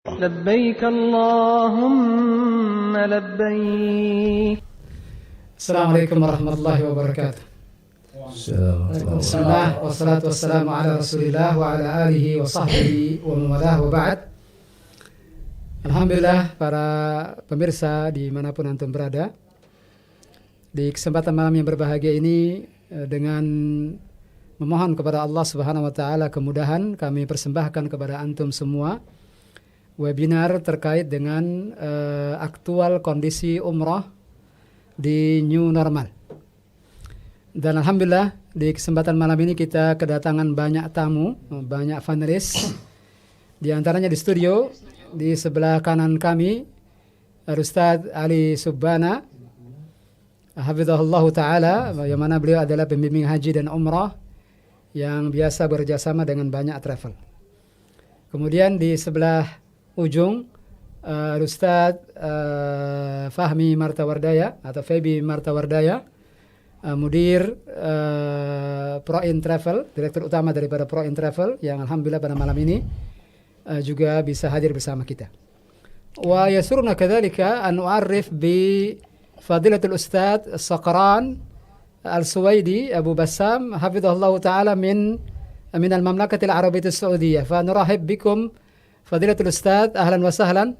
لبيك اللهم لبيك. Assalamualaikum warahmatullahi wabarakatuh. Bismillah wassalatu wassalamu ala Rasulillah wa ala alihi wa sahbihi wa mawalah wa ba'd. Alhamdulillah para pemirsa dimanapun antum berada, di kesempatan malam yang berbahagia ini dengan memohon kepada Allah Subhanahu wa taala kemudahan, kami persembahkan kepada antum semua webinar terkait dengan aktual kondisi umrah di new normal. Dan alhamdulillah di kesempatan malam ini kita kedatangan banyak tamu, banyak panelis. Di antaranya di studio di sebelah kanan kami Ustaz Ali Subhana hafizahullah taala, yang mana beliau adalah pembimbing haji dan umrah yang biasa bekerjasama dengan banyak travel. Kemudian di sebelah ujung Ustaz Fahmi Martawardaya atau Febi Martawardaya, mudir Pro In Travel, direktur utama daripada Pro In Travel, yang alhamdulillah pada malam ini juga bisa hadir bersama kita. Wa yasuruna kadzalika an nu'arrif bi fadilatul Ustaz Saqran Al-Suwaidi Abu Bassam hafizahullah taala min al-Mamlakatil Arabiyyah As-Saudiyah. Fa nurahib bikum Fadilatul Ustaz, ahlan wa sahlan.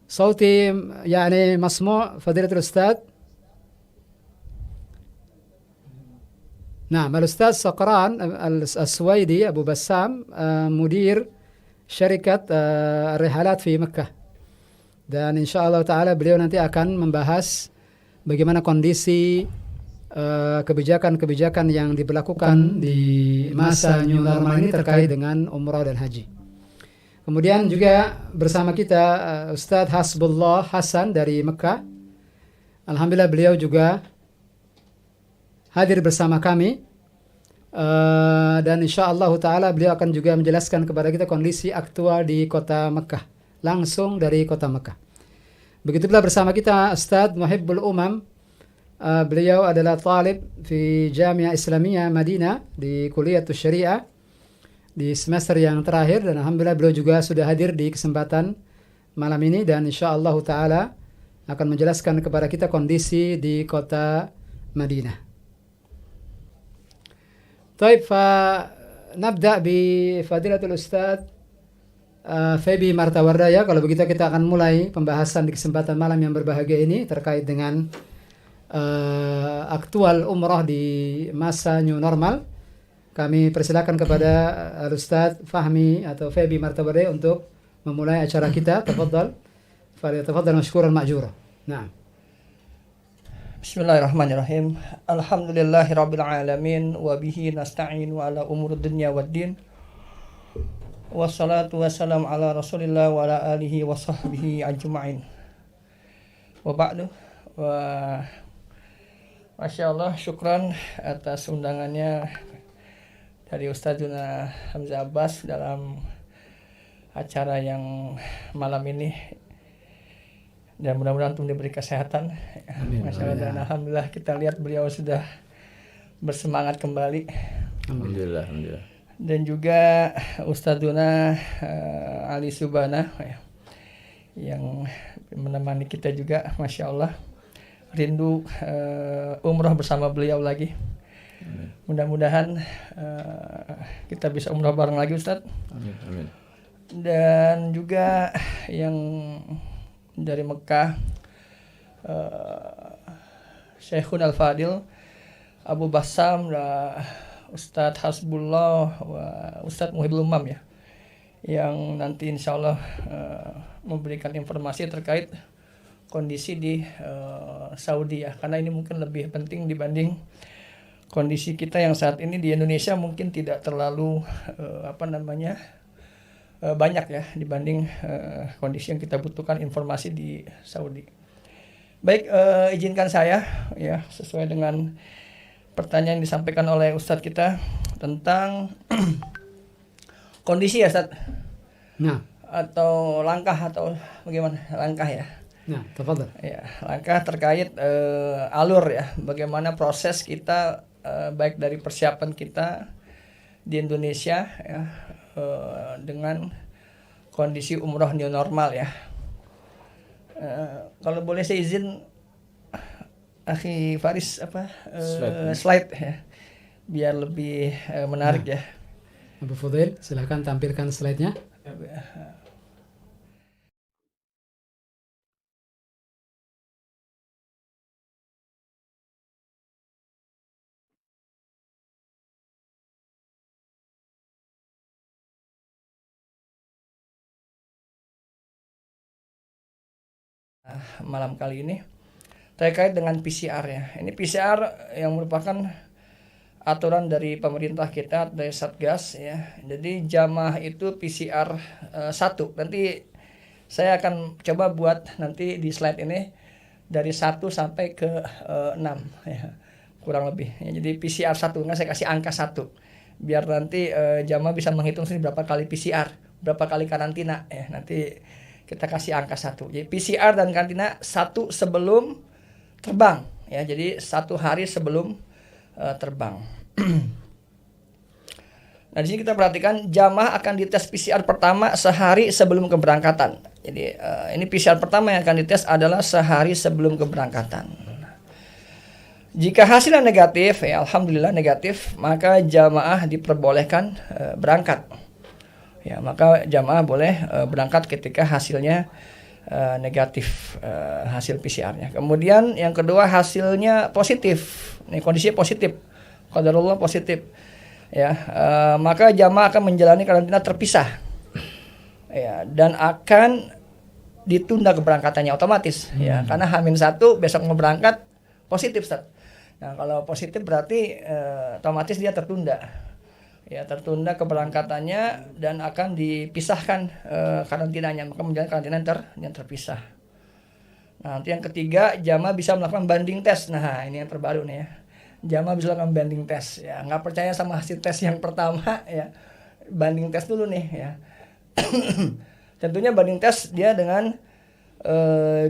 صوتي يعني مسموع فضيلة الأستاذ؟ نعم، الأستاذ سقران السويدي أبو بسام مدير شركة الرحلات في مكة. Dan insyaallah ta'ala beliau nanti akan membahas bagaimana kondisi kebijakan-kebijakan yang diberlakukan di masa new normal ini terkait dengan umrah dan haji. Kemudian juga bersama kita Ustadz Hasbullah Hasan dari Mekah. Alhamdulillah beliau juga hadir bersama kami. Dan insyaallah ta'ala beliau akan juga menjelaskan kepada kita kondisi aktual di kota Mekah, langsung dari kota Mekah. Begitu pula bersama kita Ustadz Muhibbul Umam. Beliau adalah talib di Jamiah Islamiyah Madinah di Kuliatus Syariah di semester yang terakhir, dan alhamdulillah beliau juga sudah hadir di kesempatan malam ini dan insyaallah taala akan menjelaskan kepada kita kondisi di kota Madinah. Baik, nabda bi fadilatul Ustaz Febi Martawardaya. Kalau begitu kita akan mulai pembahasan di kesempatan malam yang berbahagia ini terkait dengan aktual umrah di masa new normal. Kami persilakan kepada Ustaz Fahmi atau Febi Martawardaya untuk memulai acara kita. Tafadhal. Falyatafaddal mashkuran ma'jura. Naam. Bismillahirrahmanirrahim. Alhamdulillahirabbil alamin wa bihi nasta'in wa ala umurid dunya waddin. Wassalatu wassalamu ala Rasulillah wa ala alihi wa sahbihi ajma'in. Wa ba'du. Masya Allah, syukran atas undangannya dari Ustadzuna Hamzah Abbas dalam acara yang malam ini, dan mudah-mudahan untuk diberi kesehatan. Masya Allah, dan alhamdulillah kita lihat beliau sudah bersemangat kembali. Alhamdulillah. Dan juga Ustadzuna Ali Subhana yang menemani kita juga, Masya Allah. Rindu umrah bersama beliau lagi. Mudah-mudahan kita bisa umrah bareng lagi, Ustaz. Amin. Dan juga yang dari Mekah, Syekhun Al-Fadil Abu Bassam, Ustadz Hasbullah, Ustadz Muhibbul Umam ya, yang nanti insyaallah memberikan informasi terkait kondisi di Saudi ya, karena ini mungkin lebih penting dibanding kondisi kita yang saat ini di Indonesia mungkin tidak terlalu banyak ya dibanding kondisi yang kita butuhkan informasi di Saudi. Baik, izinkan saya ya sesuai dengan pertanyaan yang disampaikan oleh Ustadz kita tentang kondisi ya Ustadz. Nah, atau langkah atau bagaimana langkah ya. Nah, tafadhal. Ya, langkah terkait alur ya, bagaimana proses kita baik dari persiapan kita di Indonesia ya, dengan kondisi umroh new normal ya. Kalau boleh saya izin Akhi Faris slide ya, biar lebih menarik ya. Abu Fudail, silahkan tampilkan slide-nya. Malam kali ini terkait dengan PCR ya. Ini PCR yang merupakan aturan dari pemerintah kita, dari Satgas ya. Jadi jamaah itu PCR 1. Nanti saya akan coba buat nanti di slide ini dari 1 sampai ke 6 ya. Kurang lebih. Ya, jadi PCR 1, nggak saya kasih angka 1. Biar nanti jamaah bisa menghitung sendiri berapa kali PCR, berapa kali karantina ya. Nanti kita kasih angka 1. Jadi PCR dan karantina 1 sebelum terbang ya. Jadi 1 hari sebelum terbang. Nah, di sini kita perhatikan jamaah akan dites PCR pertama sehari sebelum keberangkatan. Jadi ini PCR pertama yang akan dites adalah sehari sebelum keberangkatan. Jika hasilnya negatif, ya alhamdulillah negatif, maka jamaah diperbolehkan berangkat. Ya, maka jamaah boleh berangkat ketika hasilnya negatif, hasil PCR-nya. Kemudian yang kedua hasilnya positif. Ini kondisinya positif. Qadarullah positif. Ya, maka jamaah akan menjalani karantina terpisah. Ya, dan akan ditunda keberangkatannya otomatis ya, karena H-1 besok mau berangkat positif, Ustaz. Nah, kalau positif berarti otomatis dia tertunda. Ya, tertunda keberangkatannya dan akan dipisahkan karantinanya, maka menjalani karantina yang terpisah. Nah, nanti yang ketiga, jamaah bisa melakukan banding tes. Nah, ini yang terbaru nih ya. Jamaah bisa melakukan banding tes ya, nggak percaya sama hasil tes yang pertama ya. Banding tes dulu nih ya. Tentunya banding tes dia dengan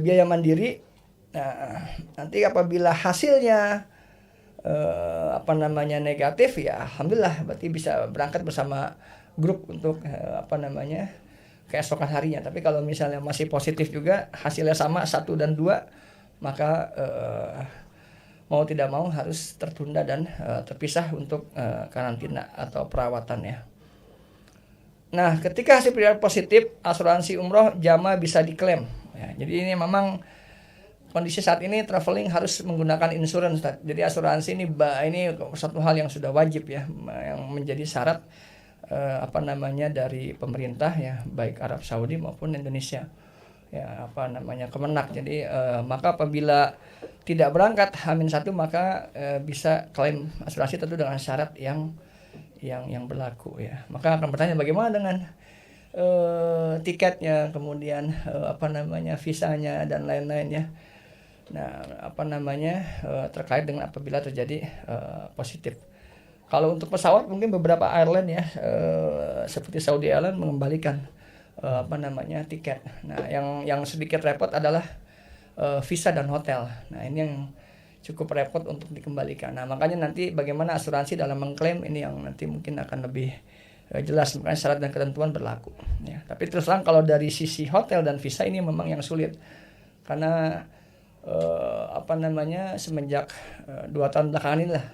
biaya mandiri. Nah, nanti apabila hasilnya negatif ya alhamdulillah berarti bisa berangkat bersama grup untuk keesokan harinya. Tapi kalau misalnya masih positif juga, hasilnya sama 1 dan 2, maka mau tidak mau harus tertunda dan terpisah untuk karantina atau perawatan ya. Nah, ketika hasil PCR positif, asuransi umroh jamaah bisa diklaim ya. Jadi ini memang kondisi saat ini traveling harus menggunakan insurance. Jadi asuransi ini satu hal yang sudah wajib ya, yang menjadi syarat dari pemerintah ya, baik Arab Saudi maupun Indonesia. Ya, Kemenak. Jadi maka apabila tidak berangkat H-1 maka bisa klaim asuransi tentu dengan syarat yang berlaku ya. Maka akan bertanya bagaimana dengan tiketnya, kemudian visanya dan lain-lainnya. Nah, terkait dengan apabila terjadi positif. Kalau untuk pesawat mungkin beberapa airline ya seperti Saudi Airlines mengembalikan tiket. Nah, yang sedikit repot adalah visa dan hotel. Nah, ini yang cukup repot untuk dikembalikan. Nah, makanya nanti bagaimana asuransi dalam mengklaim ini yang nanti mungkin akan lebih jelas, makanya syarat dan ketentuan berlaku ya. Tapi terus terang kalau dari sisi hotel dan visa ini memang yang sulit. Karena semenjak 2 tahun belakangan ini lah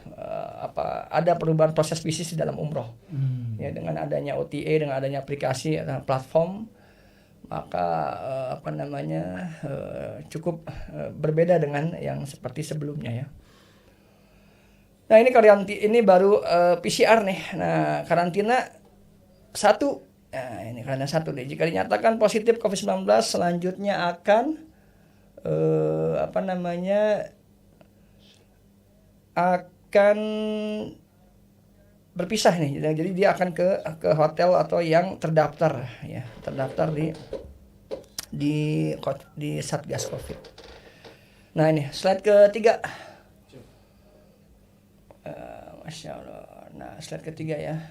ada perubahan proses bisnis di dalam umroh. Ya, dengan adanya OTA, dengan adanya aplikasi atau platform, maka cukup berbeda dengan yang seperti sebelumnya ya. Nah, ini baru PCR nih. Nah, karantina 1. Nah, ini karantina 1 deh. Jika dinyatakan positif COVID-19 selanjutnya akan akan berpisah nih. Jadi dia akan ke hotel atau yang terdaftar ya, di Satgas Covid. Nah, ini slide ketiga. Masya Allah. Nah, slide ketiga ya.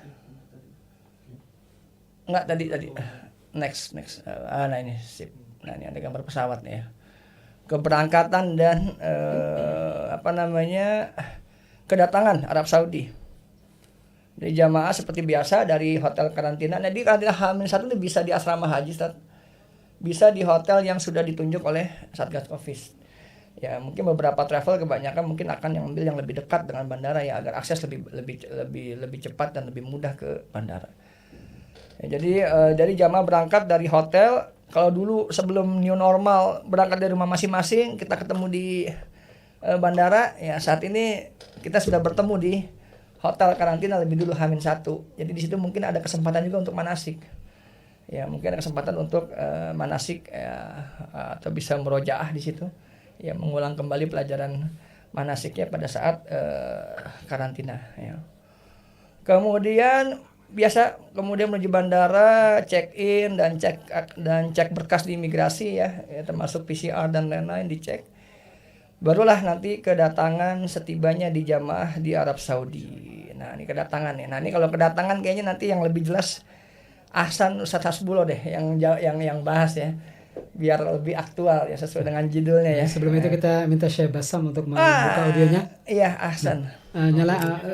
Enggak tadi. Next. Nah, ini sip. Nah, ini ada gambar pesawat nih ya. Keberangkatan dan kedatangan Arab Saudi. Dari jamaah seperti biasa dari hotel karantina. Nah, di karantina H-1 itu bisa di asrama haji, Ustaz. Bisa di hotel yang sudah ditunjuk oleh Satgas Covid. Ya, mungkin beberapa travel kebanyakan mungkin akan yang ambil yang lebih dekat dengan bandara ya, agar akses lebih cepat dan lebih mudah ke bandara. Ya, jadi dari jamaah berangkat dari hotel, kalau dulu sebelum new normal berangkat dari rumah masing-masing, kita ketemu di bandara, ya saat ini kita sudah bertemu di hotel karantina lebih dulu H-1. Jadi di situ mungkin ada kesempatan juga untuk manasik. Ya, mungkin ada kesempatan untuk manasik atau bisa murojaah di situ. Ya, mengulang kembali pelajaran manasiknya pada saat karantina ya. Kemudian menuju bandara, check in dan cek berkas di imigrasi ya, termasuk PCR dan lain-lain dicek. Barulah nanti kedatangan setibanya di jamaah di Arab Saudi. Nah, ini kedatangan ya. Nah, ini kalau kedatangan kayaknya nanti yang lebih jelas Ustadz Hasbullah deh yang bahas ya. Biar lebih aktual ya sesuai dengan judulnya ya. Sebelum itu kita minta Syekh Bassam untuk membuka audionya. Iya, Ahsan.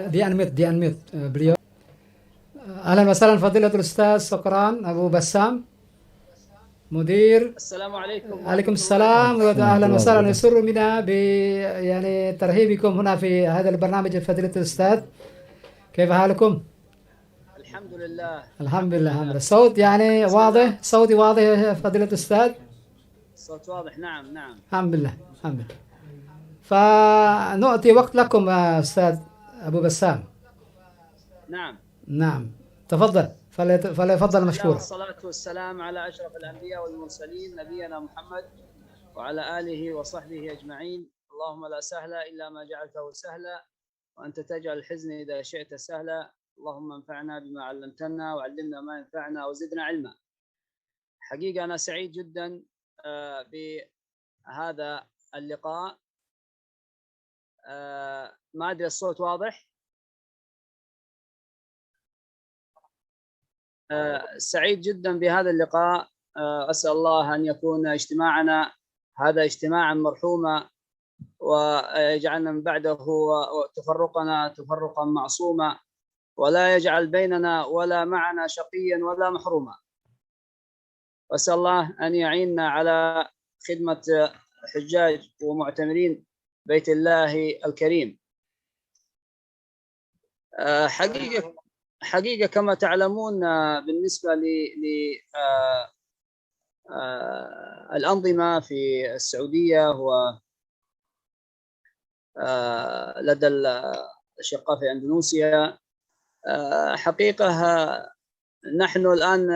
di unmute beliau. Ahlan wa sahlan fadilatul Ustaz Sokran Abu Bassam مدير. السلام عليكم. عليكم السلام واهلا وسهلا. يسرنا يعني ترحيبكم هنا في هذا البرنامج فضيلة الأستاذ. كيف حالكم؟ الحمد لله. الحمد لله. الصوت يعني واضح، صوتي واضح يا فضيلة الأستاذ؟ الصوت واضح. نعم نعم. الحمد لله الحمد لله. فنعطي وقت لكم أستاذ أبو بسام. نعم نعم تفضل، فليفضل مشكور. والصلاة والسلام على أشرف الأنبياء والمرسلين نبينا محمد وعلى آله وصحبه أجمعين. اللهم لا سهل إلا ما جعلته سهلا وأنت تجعل الحزن إذا شئت سهلا. اللهم انفعنا بما علمتنا وعلمنا ما ينفعنا وزدنا علما. حقيقة أنا سعيد جدا بهذا اللقاء. ما أدري الصوت واضح؟ سعيد جدا بهذا اللقاء. أسأل الله أن يكون اجتماعنا هذا اجتماعا مرحوما ويجعلنا من بعده وتفرقنا تفرقا معصوما ولا يجعل بيننا ولا معنا شقيا ولا محروما. وأسأل الله أن يعيننا على خدمة حجاج ومعتمرين بيت الله الكريم. حقيقة كما تعلمون بالنسبة للأنظمة في السعودية ولدى الأشقاء في أندونيسيا، حقيقة نحن الآن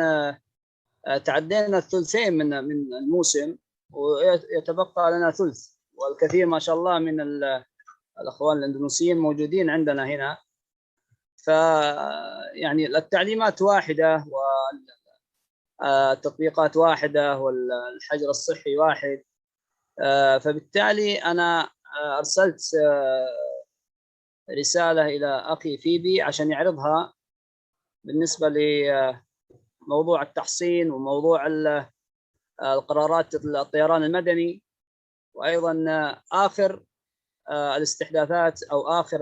تعدينا الثلثين من الموسم ويتبقى لنا ثلث، والكثير ما شاء الله من الأخوان الأندونيسيين موجودين عندنا هنا. يعني التعليمات واحدة والتطبيقات واحدة والحجر الصحي واحد. فبالتالي أنا أرسلت رسالة إلى أخي فيبي عشان يعرضها بالنسبة لموضوع التحصين وموضوع القرارات الطيران المدني، وأيضا آخر الاستحداثات أو آخر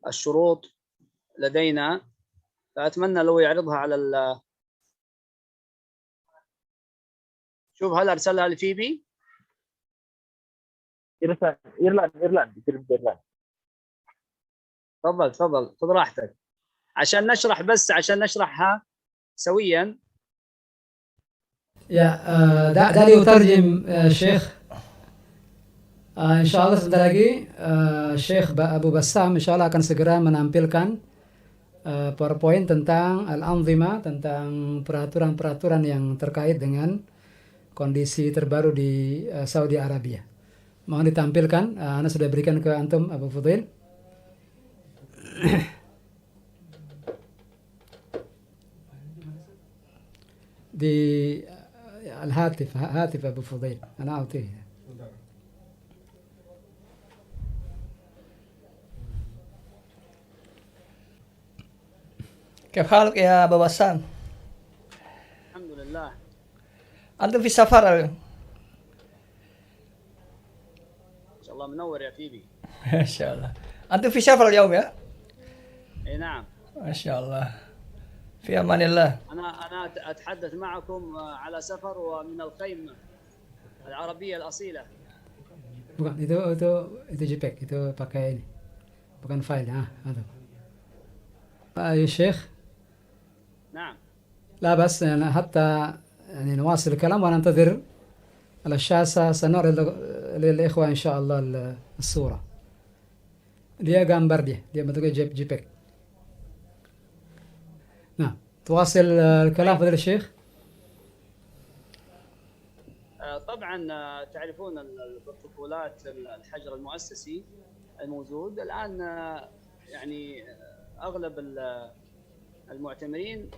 الشروط لدينا. فأتمنى لو يعرضها على شوف هل أرسلها لفيبي؟ إيرلاند. تفضل خذ راحتك عشان نشرحها سويا. Dari utarjim Syekh. Insya Allah sebentar lagi Syekh Abu Bassam insya Allah akan segera menampilkan PowerPoint tentang al-anzimah, tentang peraturan-peraturan yang terkait dengan kondisi terbaru di Saudi Arabia. Mohon ditampilkan, Anda sudah berikan ke Antum Abu Fudail. Di al-hatif Abu Fudail, Ana أعطيه. كيف حالك يا أبو بسام؟ الحمد لله. أنت في سفر؟ إن شاء الله منور يا فيبي. ما شاء الله. أنت في سفر اليوم يا؟ اي نعم. ما شاء الله. في امان الله. انا اتحدث معكم على سفر ومن الخيمة العربية الأصيلة. Bukan, itu JPEG, itu pakai ini. Bukan file, ada. يا شيخ. نعم. لا بس يعني حتى يعني نواصل الكلام وننتظر على الشاشة. سنعرض للإخوة إن شاء الله الصورة. dia gambar dia bentuknya JPEG. Nah, تواصل الكلام فضيلة الشيخ. طبعا تعرفون البروتوكولات الحجر المؤسسي الموجود الآن، يعني أغلب المعتمرين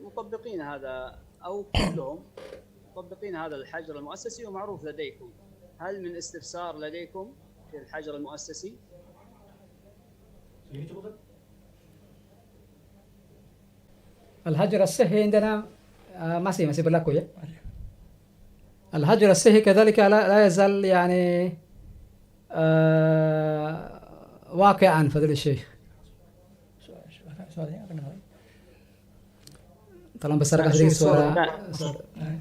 مطبقين هذا أو كلهم مطبقين هذا الحجر المؤسسي ومعروف لديكم. هل من استفسار لديكم في الحجر المؤسسي؟ الحجر الصحي عندنا masih berlaku ya. الحجر الصحي كذلك لا يزال يعني واقعا فضيلة الشيخ. tolong besarkan sedikit suara.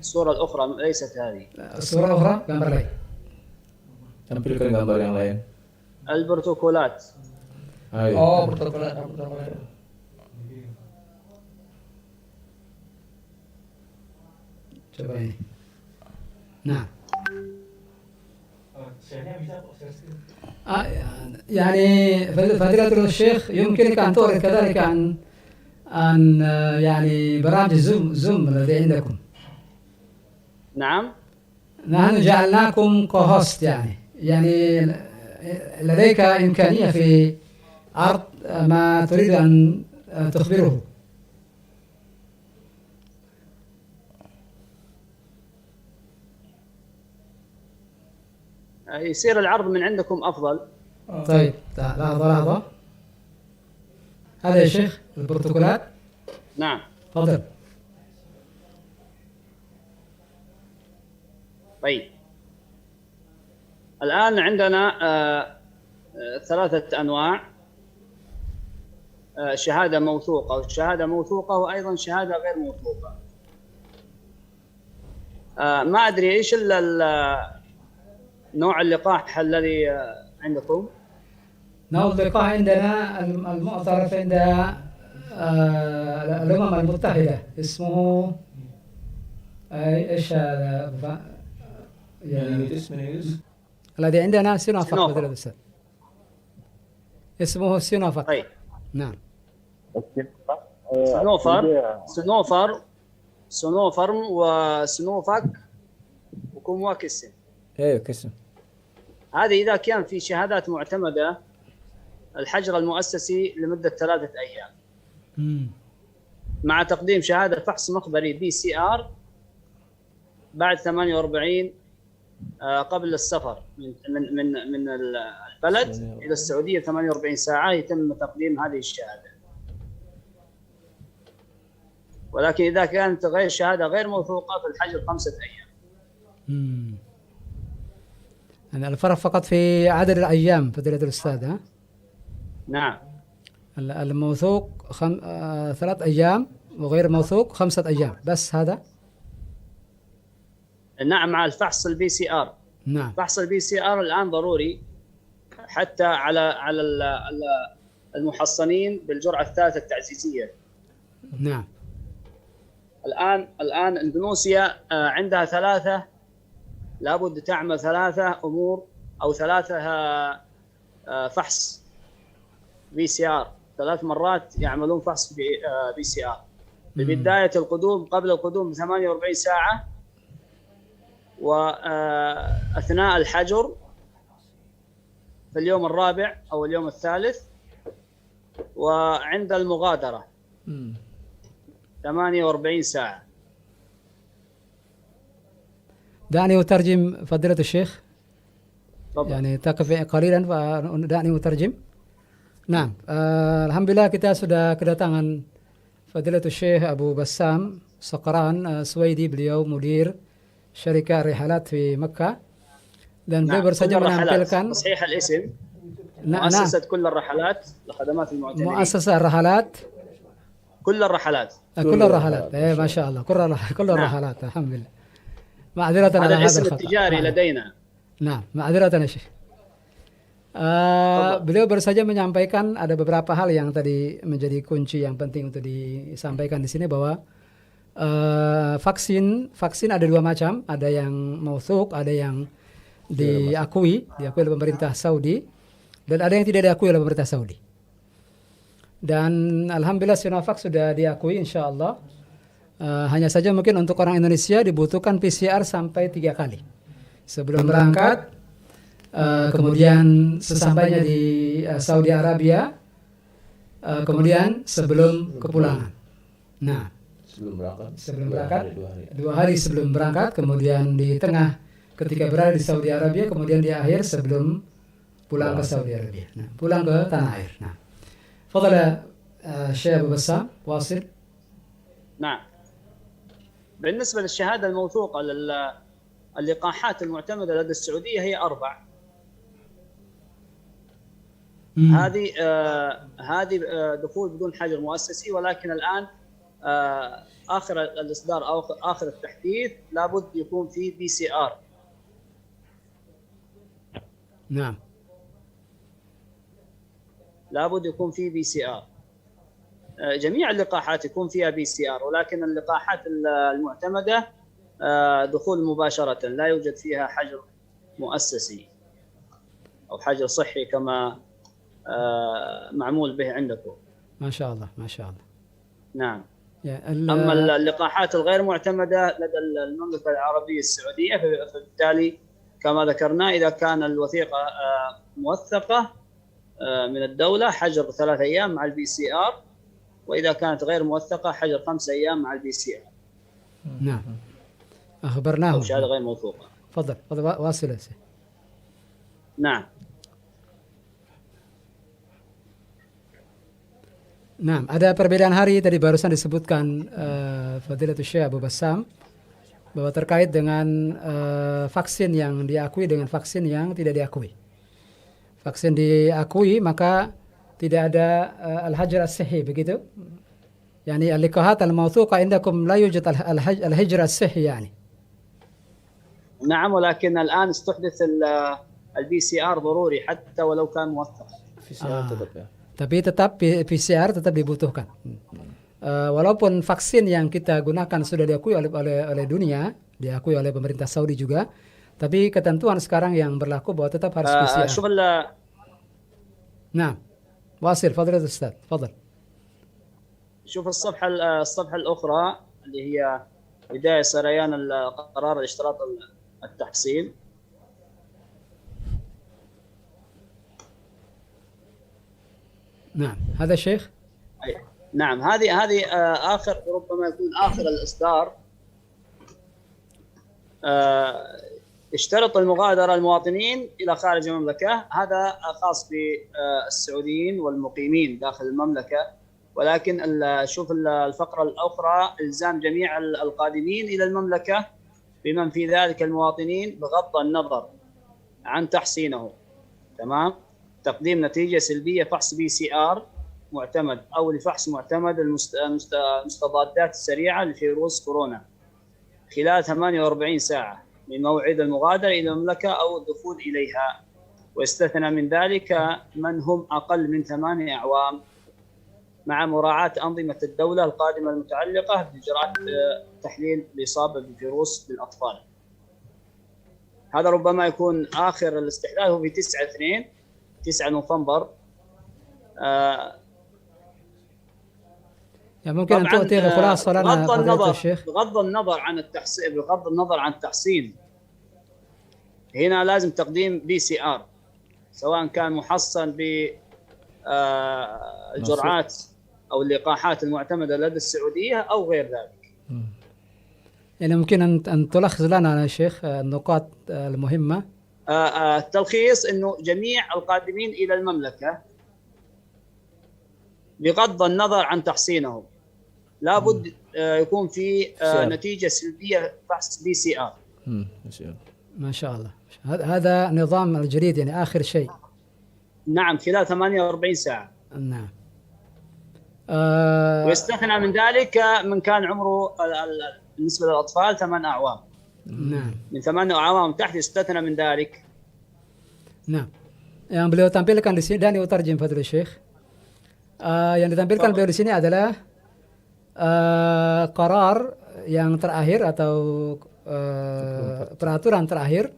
الصورة الأخرى ليست هذه. الصورة الأخرى gambar lain. Tampilkan gambar yang lain. البروتوكولات. Oh, protokolat. Coba ini. Nah. يعني فضيلة الشيخ يمكنك أن تعرض كذلك عن يعني برامج زوم الذي عندكم. نعم. نحن جعلناكم كهوست يعني لديك إمكانية في عرض ما تريد أن تخبره. يصير العرض من عندكم أفضل. طيب لحظة. هذا يا شيخ البروتوكولات. نعم. تفضل. طيب الآن عندنا 3 أنواع: شهادة موثوقة وشهادة موثوقة وأيضا شهادة غير موثوقة. ما أدري إيش نوع اللقاح الذي عندكم؟ نوع اللقاح عندنا المعترف عند الأمم المتحدة اسمه ايش هذا الذي عندنا سينوفاك فضيلة الأستاذ. اسمه سينوفاك. طيب. نعم. سنوفر وسنوفاك وكومواكسين. ايوه كسم. هذه إذا كان في شهادات معتمدة الحجر المؤسسي لمدة 3 أيام مع تقديم شهادة فحص مخبري PCR بعد 48 قبل السفر من البلد إلى السعودية 48 ساعة يتم تقديم هذه الشهادة. ولكن إذا كانت شهادة غير موثوقة فالحجر 5 أيام. يعني الفرق فقط في عدد الأيام فضيلة الأستاذ. نعم. الموثوق 3 أيام وغير موثوق 5 أيام بس هذا. نعم مع الفحص PCR. نعم. فحص PCR الآن ضروري حتى على المحصنين بالجرعة الثالثة التعزيزية. نعم. الآن اندونيسيا عندها 3 لابد تعمل 3 أمور أو 3 فحص PCR 3 مرات يعملون فحص PCR ببداية القدوم قبل القدوم ب48 ساعة وأثناء الحجر في اليوم الرابع أو اليوم الثالث وعند المغادرة 48 ساعة. دعني أترجم فضيلة الشيخ. طبعا. يعني تقف قليلا ودعني أترجم. Nah, alhamdulillah kita sudah kedatangan Fadilatul Syekh Abu Bassam Saqran Suwaidi, beliau mudir Syarikat Rihalat di Mekah dan beliau baru saja menampilkan صحيح الاسم. نعم مؤسسة كل الرحلات لخدمات المعتمرين. مؤسسة الرحلات كل الرحلات. كل الرحلات ما شاء الله كل الرحلات الحمد لله. معذرة على هذا هذا الاسم الخطأ. التجاري لدينا. Nah, ma'adziratan ya Syekh. Beliau baru saja menyampaikan ada beberapa hal yang tadi menjadi kunci yang penting untuk disampaikan di sini bahwa vaksin ada dua macam, ada yang mauthuk, ada yang diakui oleh pemerintah Saudi, dan ada yang tidak diakui oleh pemerintah Saudi. Dan alhamdulillah Sinovac sudah diakui insya Allah. Hanya saja mungkin untuk orang Indonesia dibutuhkan PCR sampai 3 kali sebelum berangkat, kemudian sesampainya di Saudi Arabia, kemudian sebelum kepulangan. Nah, sebelum berangkat 2 hari sebelum berangkat, kemudian di tengah ketika berada di Saudi Arabia, kemudian di akhir sebelum pulang ke Saudi Arabia. Nah, pulang ke tanah air. Nah, fadhal Syekh Abu Bassam واصل. نعم. بالنسبة للشهادة الموثوقة اللقاحات المعتمدة لدى السعودية هي 4. هذه دخول بدون حجر مؤسسي، ولكن الآن آخر الإصدار أو آخر التحديث لابد يكون في PCR. نعم. لابد يكون في PCR. جميع اللقاحات يكون فيها PCR، ولكن اللقاحات المعتمدة دخول مباشرة، لا يوجد فيها حجر مؤسسي أو حجر صحي كما معمول به عندكم. ما شاء الله ما شاء الله. نعم. أما اللقاحات الغير معتمدة لدى المملكة العربية السعودية فبالتالي كما ذكرنا إذا كان الوثيقة موثقة من الدولة حجر 3 أيام مع الPCR، وإذا كانت غير موثقة حجر 5 أيام مع الPCR. نعم. أخبرناه. شهادة غير موثوقة. تفضل واصل. نعم. Nah, ada perbedaan hari tadi barusan disebutkan Fadilatul Syekh Abu Bassam bahwa terkait dengan vaksin yang diakui dengan vaksin yang tidak diakui. Vaksin diakui maka tidak ada al-hajr as-sihhi begitu. Yani al-liqahat al-mawthuqa indakum la yujad al-hajr as-sihhi yani. نعم، ولكن الآن استحدث الPCR ضروري حتى ولو كان موثق. Tapi tetap PCR tetap dibutuhkan. Walaupun vaksin yang kita gunakan sudah diakui oleh dunia, diakui oleh pemerintah Saudi juga, tapi ketentuan sekarang yang berlaku bahwa tetap harus PCR. Nah, واصل فضيلة الأستاذ تفضل. شوف الصفحة الأخرى اللي هي بداية سريان قرار الاشتراط التحصيل. نعم هذا شيخ. نعم، هذه آخر، ربما يكون آخر الإصدار. اشترط المغادرة المواطنين إلى خارج المملكة، هذا خاص بالسعوديين والمقيمين داخل المملكة، ولكن شوف الفقرة الأخرى إلزام جميع القادمين إلى المملكة بمن في ذلك المواطنين بغض النظر عن تحصينه، تمام، تقديم نتيجة سلبية فحص PCR معتمد أو لفحص معتمد المستضادات السريعة لفيروس كورونا خلال 48 ساعة من موعد المغادرة إلى المملكة أو الدخول إليها، ويستثنى من ذلك من هم أقل من 8 أعوام، مع مراعاة أنظمة الدولة القادمة المتعلقة بإجراءات تحليل الإصابة بفيروس للأطفال. هذا ربما يكون آخر الاستحداث هو في 9 نوفمبر. يعني ممكن أن تعطي الخلاصة لنا فضيلة الشيخ؟ بغض النظر عن التحصين، هنا لازم تقديم PCR سواء كان محصن بالجرعات أو اللقاحات المعتمدة لدى السعودية أو غير ذلك. يعني ممكن أن تلخص لنا يا شيخ النقاط المهمة. التلخيص إنه جميع القادمين إلى المملكة بغض النظر عن تحصينهم لابد يكون في نتيجة سلبية فحص PCR. ما شاء الله. هذا نظام الجديد يعني آخر شيء. نعم خلال 48 ساعة. نعم. ويستثنى من ذلك من كان عمره بالنسبة للأطفال 8 أعوام. نعم. من 8 أعوام تحت يستثنى من ذلك. Nah, yang beliau tampilkan di sini dan diutarjem Fadil Syekh. Yang ditampilkan beliau di sini adalah qarar yang terakhir atau peraturan terakhir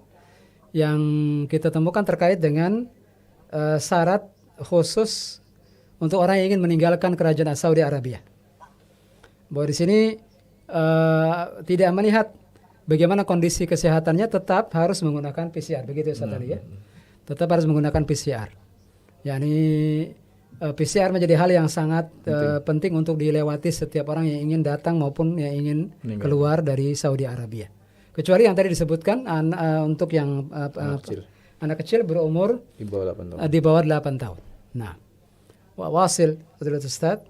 yang kita temukan terkait dengan syarat khusus untuk orang yang ingin meninggalkan kerajaan Saudi Arabia. Bahwa di sini tidak melihat bagaimana kondisi kesehatannya, tetap harus menggunakan PCR. Begitu Ustaz Ali ya. Tetap harus menggunakan PCR. Yani PCR menjadi hal yang sangat penting untuk dilewati setiap orang yang ingin datang maupun yang ingin keluar dari Saudi Arabia. Kecuali yang tadi disebutkan untuk yang anak kecil berumur di bawah 8 tahun. Nah, wasil Fadilatul Ustaz.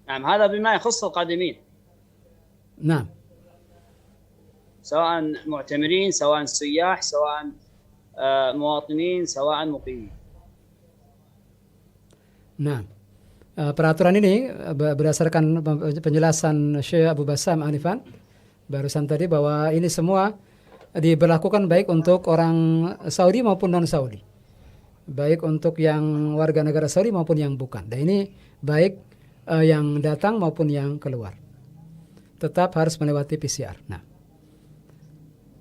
نعم هذا بما يخص القادمين. نعم. سواء معتمرين، سواء سياح، سواء مواطنين، سواء مقيمين. Nah, peraturan ini berdasarkan penjelasan Syekh Abu Bassam Anifan barusan tadi, bahwa ini semua diberlakukan baik untuk orang Saudi maupun non Saudi, baik untuk yang warga negara Saudi maupun yang bukan. Dan ini baik yang datang maupun yang keluar, tetap harus melewati PCR. Nah,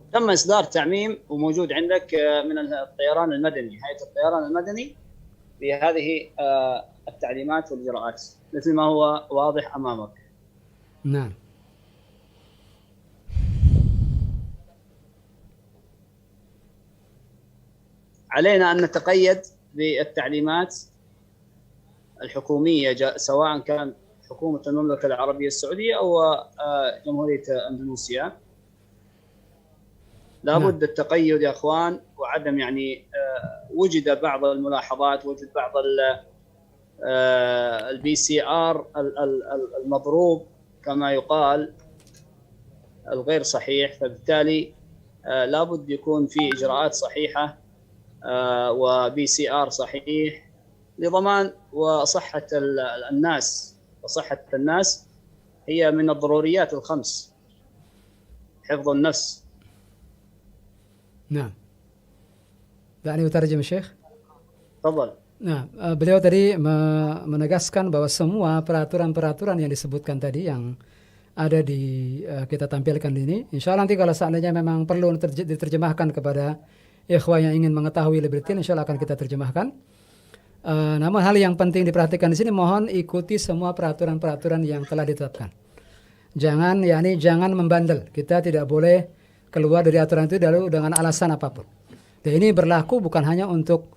تم إصدار تعميم وموجود عندك من الطيران المدني، هيئة الطيران المدني بهذه التعليمات والإجراءات مثل ما هو واضح أمامك. نعم. علينا أن نتقيد بالتعليمات الحكومية سواء كان حكومة المملكة العربية السعودية أو جمهورية أندونيسيا. لابد التقيد يا اخوان، وعدم يعني وجد بعض الملاحظات، وجد بعض البي سي ار المضروب كما يقال الغير صحيح، فبالتالي لابد يكون في اجراءات صحيحه وبي سي ار صحيح لضمان وصحه الناس، وصحه الناس هي من الضروريات الخمس، حفظ النفس. Nah, dan utarjem Syekh. Tafadhal. Nah, beliau tadi menegaskan bahwa semua peraturan-peraturan yang disebutkan tadi yang ada di kita tampilkan ini, insya Allah nanti kalau seandainya memang perlu diterjemahkan kepada ikhwah yang ingin mengetahui lebih detail, insya Allah akan kita terjemahkan. Namun hal yang penting diperhatikan di sini, mohon ikuti semua peraturan-peraturan yang telah ditetapkan. Jangan membandel. Kita tidak boleh keluar dari aturan itu lalu dengan alasan apapun. Dan ini berlaku bukan hanya untuk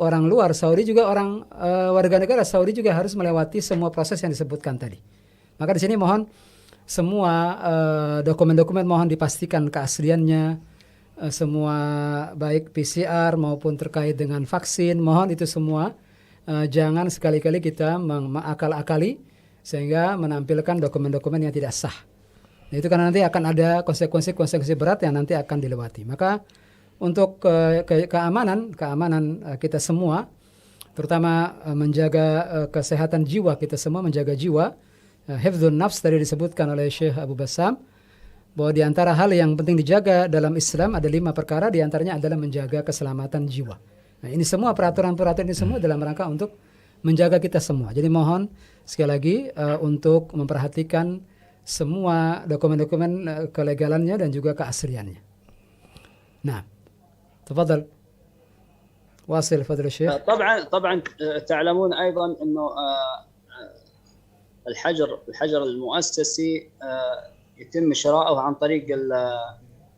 orang luar Saudi, juga orang warga negara Saudi juga harus melewati semua proses yang disebutkan tadi. Maka di sini mohon semua dokumen-dokumen mohon dipastikan keasliannya, semua baik PCR maupun terkait dengan vaksin, mohon itu semua jangan sekali-kali kita mengakal-akali sehingga menampilkan dokumen-dokumen yang tidak sah. Nah, itu karena nanti akan ada konsekuensi berat yang nanti akan dilewati. Maka untuk keamanan kita semua, terutama menjaga kesehatan jiwa kita semua, menjaga jiwa, hifdzun nafs tadi disebutkan oleh Syekh Abu Bassam, bahwa di antara hal yang penting dijaga dalam Islam ada 5 perkara, di antaranya adalah menjaga keselamatan jiwa. Nah, ini semua peraturan-peraturan ini semua dalam rangka untuk menjaga kita semua. Jadi mohon sekali lagi untuk memperhatikan semua dokumen-dokumen kelegalannya dan juga keasliannya. Nah, تفضل واصل فضل الشيخ. طبعا تعلمون ايضا انه الحجر المؤسسي يتم شراؤه عن طريق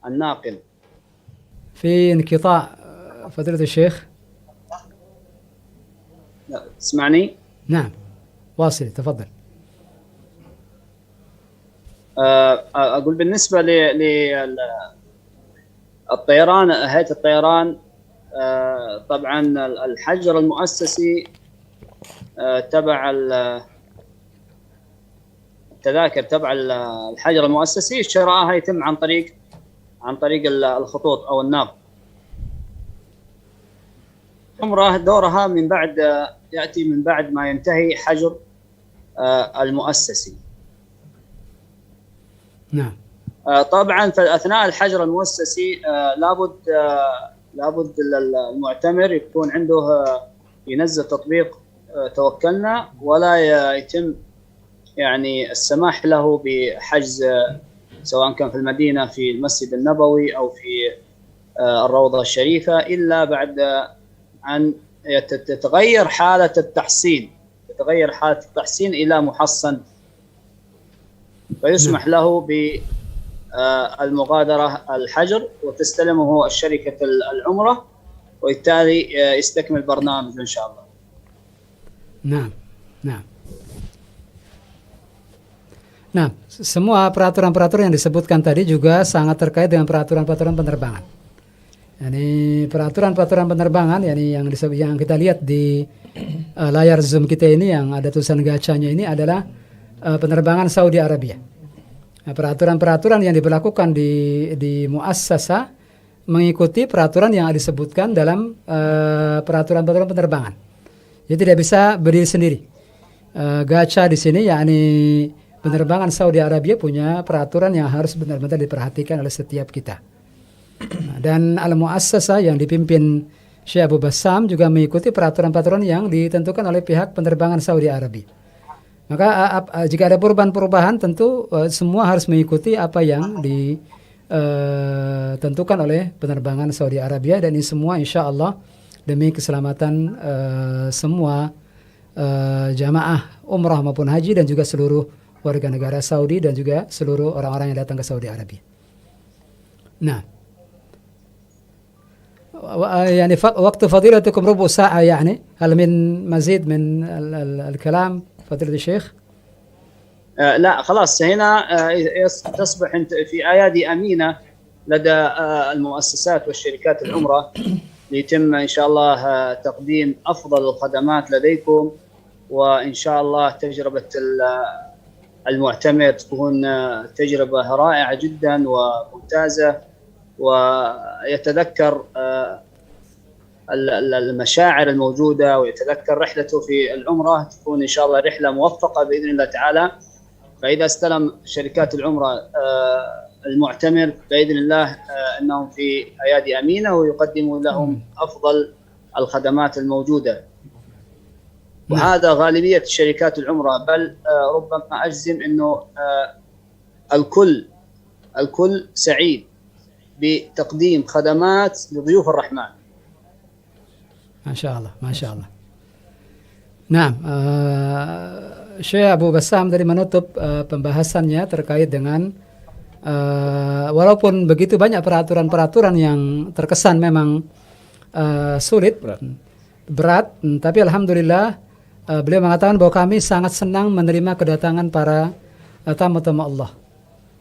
الناقل. في انقطاع فضيلة الشيخ. تسمعني؟ نعم واصل تفضل. أقول بالنسبة للطيران، هيئة الطيران طبعا الحجر المؤسسي تبع التذاكر تبع الحجر المؤسسي شراءها يتم عن طريق الخطوط أو الناقل. العمرة دورها من بعد يأتي من بعد ما ينتهي حجر المؤسسي. نعم. طبعا في أثناء الحجر المؤسسي لابد المعتمر يكون عنده ينزل تطبيق توكلنا، ولا يتم يعني السماح له بحجز سواء كان في المدينة في المسجد النبوي أو في الروضة الشريفة إلا بعد أن تتغير حالة التحصين، إلى محصن، فيسمح له بالمغادرة الحجر وتستلمه الشركة العمرة، وبالتالي يستكمل برنامج إن شاء الله. نعم. نعم. Nah, semua peraturan-peraturan yang disebutkan tadi juga sangat terkait dengan peraturan-peraturan penerbangan. Yani peraturan-peraturan penerbangan, yani yang kita lihat di layar Zoom kita ini yang ada tulisan gacanya ini adalah penerbangan Saudi Arabia. Nah, peraturan-peraturan yang diberlakukan di muassasah mengikuti peraturan yang disebutkan dalam peraturan-peraturan penerbangan. Jadi tidak bisa berdiri sendiri. Gacha di sini yakni penerbangan Saudi Arabia punya peraturan yang harus benar-benar diperhatikan oleh setiap kita. Dan al-muassasah yang dipimpin Syekh Abu Bassam juga mengikuti peraturan-peraturan yang ditentukan oleh pihak penerbangan Saudi Arabia. Maka jika ada perubahan-perubahan tentu semua harus mengikuti apa yang ditentukan oleh penerbangan Saudi Arabia, dan ini semua insya Allah demi keselamatan semua jamaah umrah maupun haji dan juga seluruh warga negara Saudi dan juga seluruh orang-orang yang datang ke Saudi Arabia. Nah, يعني وقت فضيلتكم ربع ساعة، يعني هل من مزيد من الكلام فضيلة الشيخ؟ لا خلاص، هنا تصبح في أيادي أمينة لدى المؤسسات والشركات العمرة ليتم إن شاء الله تقديم أفضل الخدمات لديكم، وإن شاء الله تجربة المعتمر تكون تجربة رائعة جدا وممتازة، ويتذكر المشاعر الموجودة ويتذكر رحلته في العمرة، تكون إن شاء الله رحلة موفقة بإذن الله تعالى. فإذا استلم شركات العمرة المعتمر بإذن الله أنهم في أيادي أمينة ويقدموا لهم أفضل الخدمات الموجودة، وهذا غالبية شركات العمرة، بل ربما أجزم أنه الكل سعيد بتقديم خدمات لضيوف الرحمن. ما شاء الله ما شاء الله. Nah, Syekh Abu Bassam tadi menutup pembahasannya terkait dengan walaupun begitu banyak peraturan-peraturan yang terkesan memang sulit, berat, tapi alhamdulillah beliau mengatakan bahwa kami sangat senang menerima kedatangan para tamu-tamu Allah.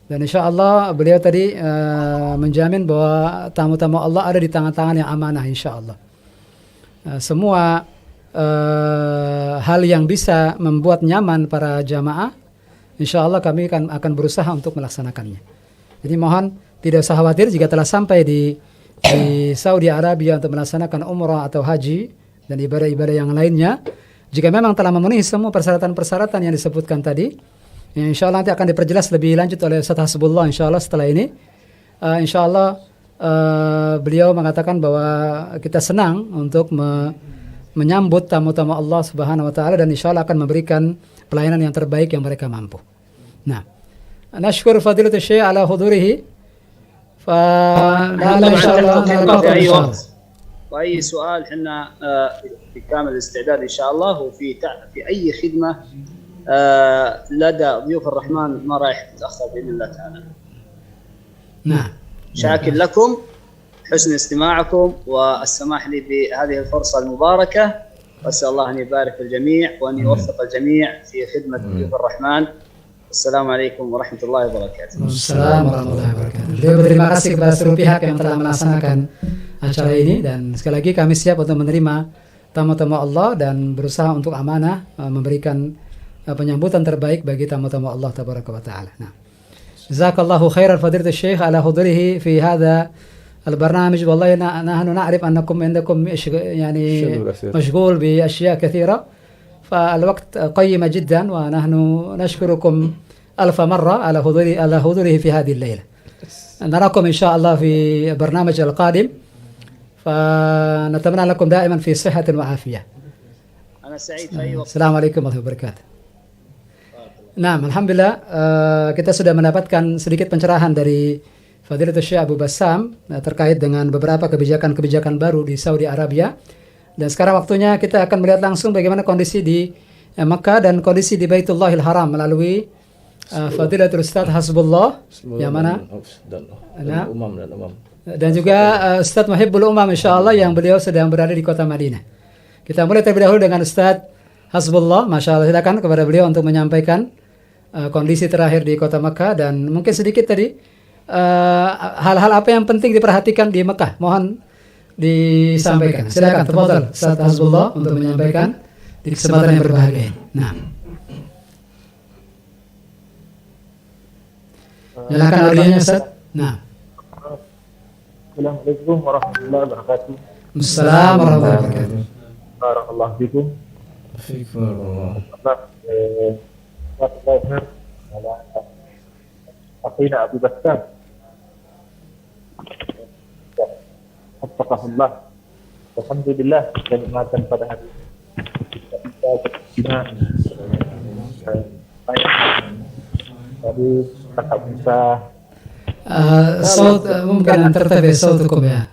Dan insya Allah beliau tadi menjamin bahwa tamu-tamu Allah ada di tangan-tangan yang amanah insya Allah. Semua hal yang bisa membuat nyaman para jamaah, insya Allah kami akan berusaha untuk melaksanakannya. Jadi mohon tidak usah khawatir jika telah sampai di Saudi Arabia untuk melaksanakan umrah atau haji dan ibadah-ibadah yang lainnya. Jika memang telah memenuhi semua persyaratan-persyaratan yang disebutkan tadi, insya Allah nanti akan diperjelas lebih lanjut oleh Ustaz Hasbullah insya Allah setelah ini. Insya Allah beliau mengatakan bahwa kita senang untuk menyambut tamu-tamu Allah Subhanahu wa taala, dan insya Allah akan memberikan pelayanan yang terbaik yang mereka mampu. Nah, nashkur fadilatul syekh ala hudurihi. إن شاء الله في أي وقت وأي سؤال حنا في كامل الاستعداد إن شاء الله، وفي أي خدمة لدى ضيوف الرحمن ما راح يتأخر بإذن الله تعالى. نعم. شاكر لكم حسن استماعكم والسماح لي بهذه الفرصة المباركة، وأسأل الله أن يبارك الجميع وأن يوفق الجميع في خدمة ضيوف الرحمن. Assalamu alaikum warahmatullahi wabarakatuh. Assalamualaikum warahmatullahi wabarakatuh. Beliau berterima kasih kepada seluruh pihak yang telah melaksanakan acara ini, dan sekali lagi kami siap untuk menerima tamu-tamu Allah dan berusaha untuk amanah memberikan penyambutan terbaik bagi tamu-tamu Allah tabaraka wa taala. Nah, jazakallahu khairan fadilatul syekh ala hudurihi fi hadha البرنامج والله نحن نعرف أنكم عندكم يعني شغل كثير. مشغول بأشياء كثيرة، فالوقت قيم جدا، ونحن نشكركم ألف مرة على حضوره في هذه الليلة. نراكم إن شاء الله في برنامج القادم، فنتمنى لكم دائما في صحة وعافية. أنا سعيد في أي وقت. السلام عليكم warahmatullahi wabarakatuh. Nah, alhamdulillah kita sudah mendapatkan sedikit pencerahan dari Fadilatul Syekh Abu Bassam terkait dengan beberapa kebijakan-kebijakan baru di Saudi Arabia. Dan sekarang waktunya kita akan melihat langsung bagaimana kondisi di Mekah dan kondisi di Baitullahil Haram melalui Fadilatul Ustadz Hasbullah yang mana dan umam. dan juga Ustadz Muhibbul Umam insyaallah yang beliau sedang berada di kota Madinah. Kita mulai terlebih dahulu dengan Ustadz Hasbullah, Masya Allah, silakan kepada beliau untuk menyampaikan kondisi terakhir di kota Mekah dan mungkin sedikit tadi hal-hal apa yang penting diperhatikan di Mekah. Mohon disampaikan. Silakan, tafadhal Ustadz Hasbullah untuk menyampaikan di kesempatan yang berbahagia ini. Nah. Silakan audionya Ustaz. Nah. Assalamualaikum warahmatullahi wabarakatuh. Assalamualaikum warahmatullahi wabarakatuh. Barakallahu fikum. Akhina Abu Bassam. Astagfirullah. Alhamdulillah kenikmatan pada hari kita tadi kakak Musa صوت ممكن أن ترتفع صوتكم يا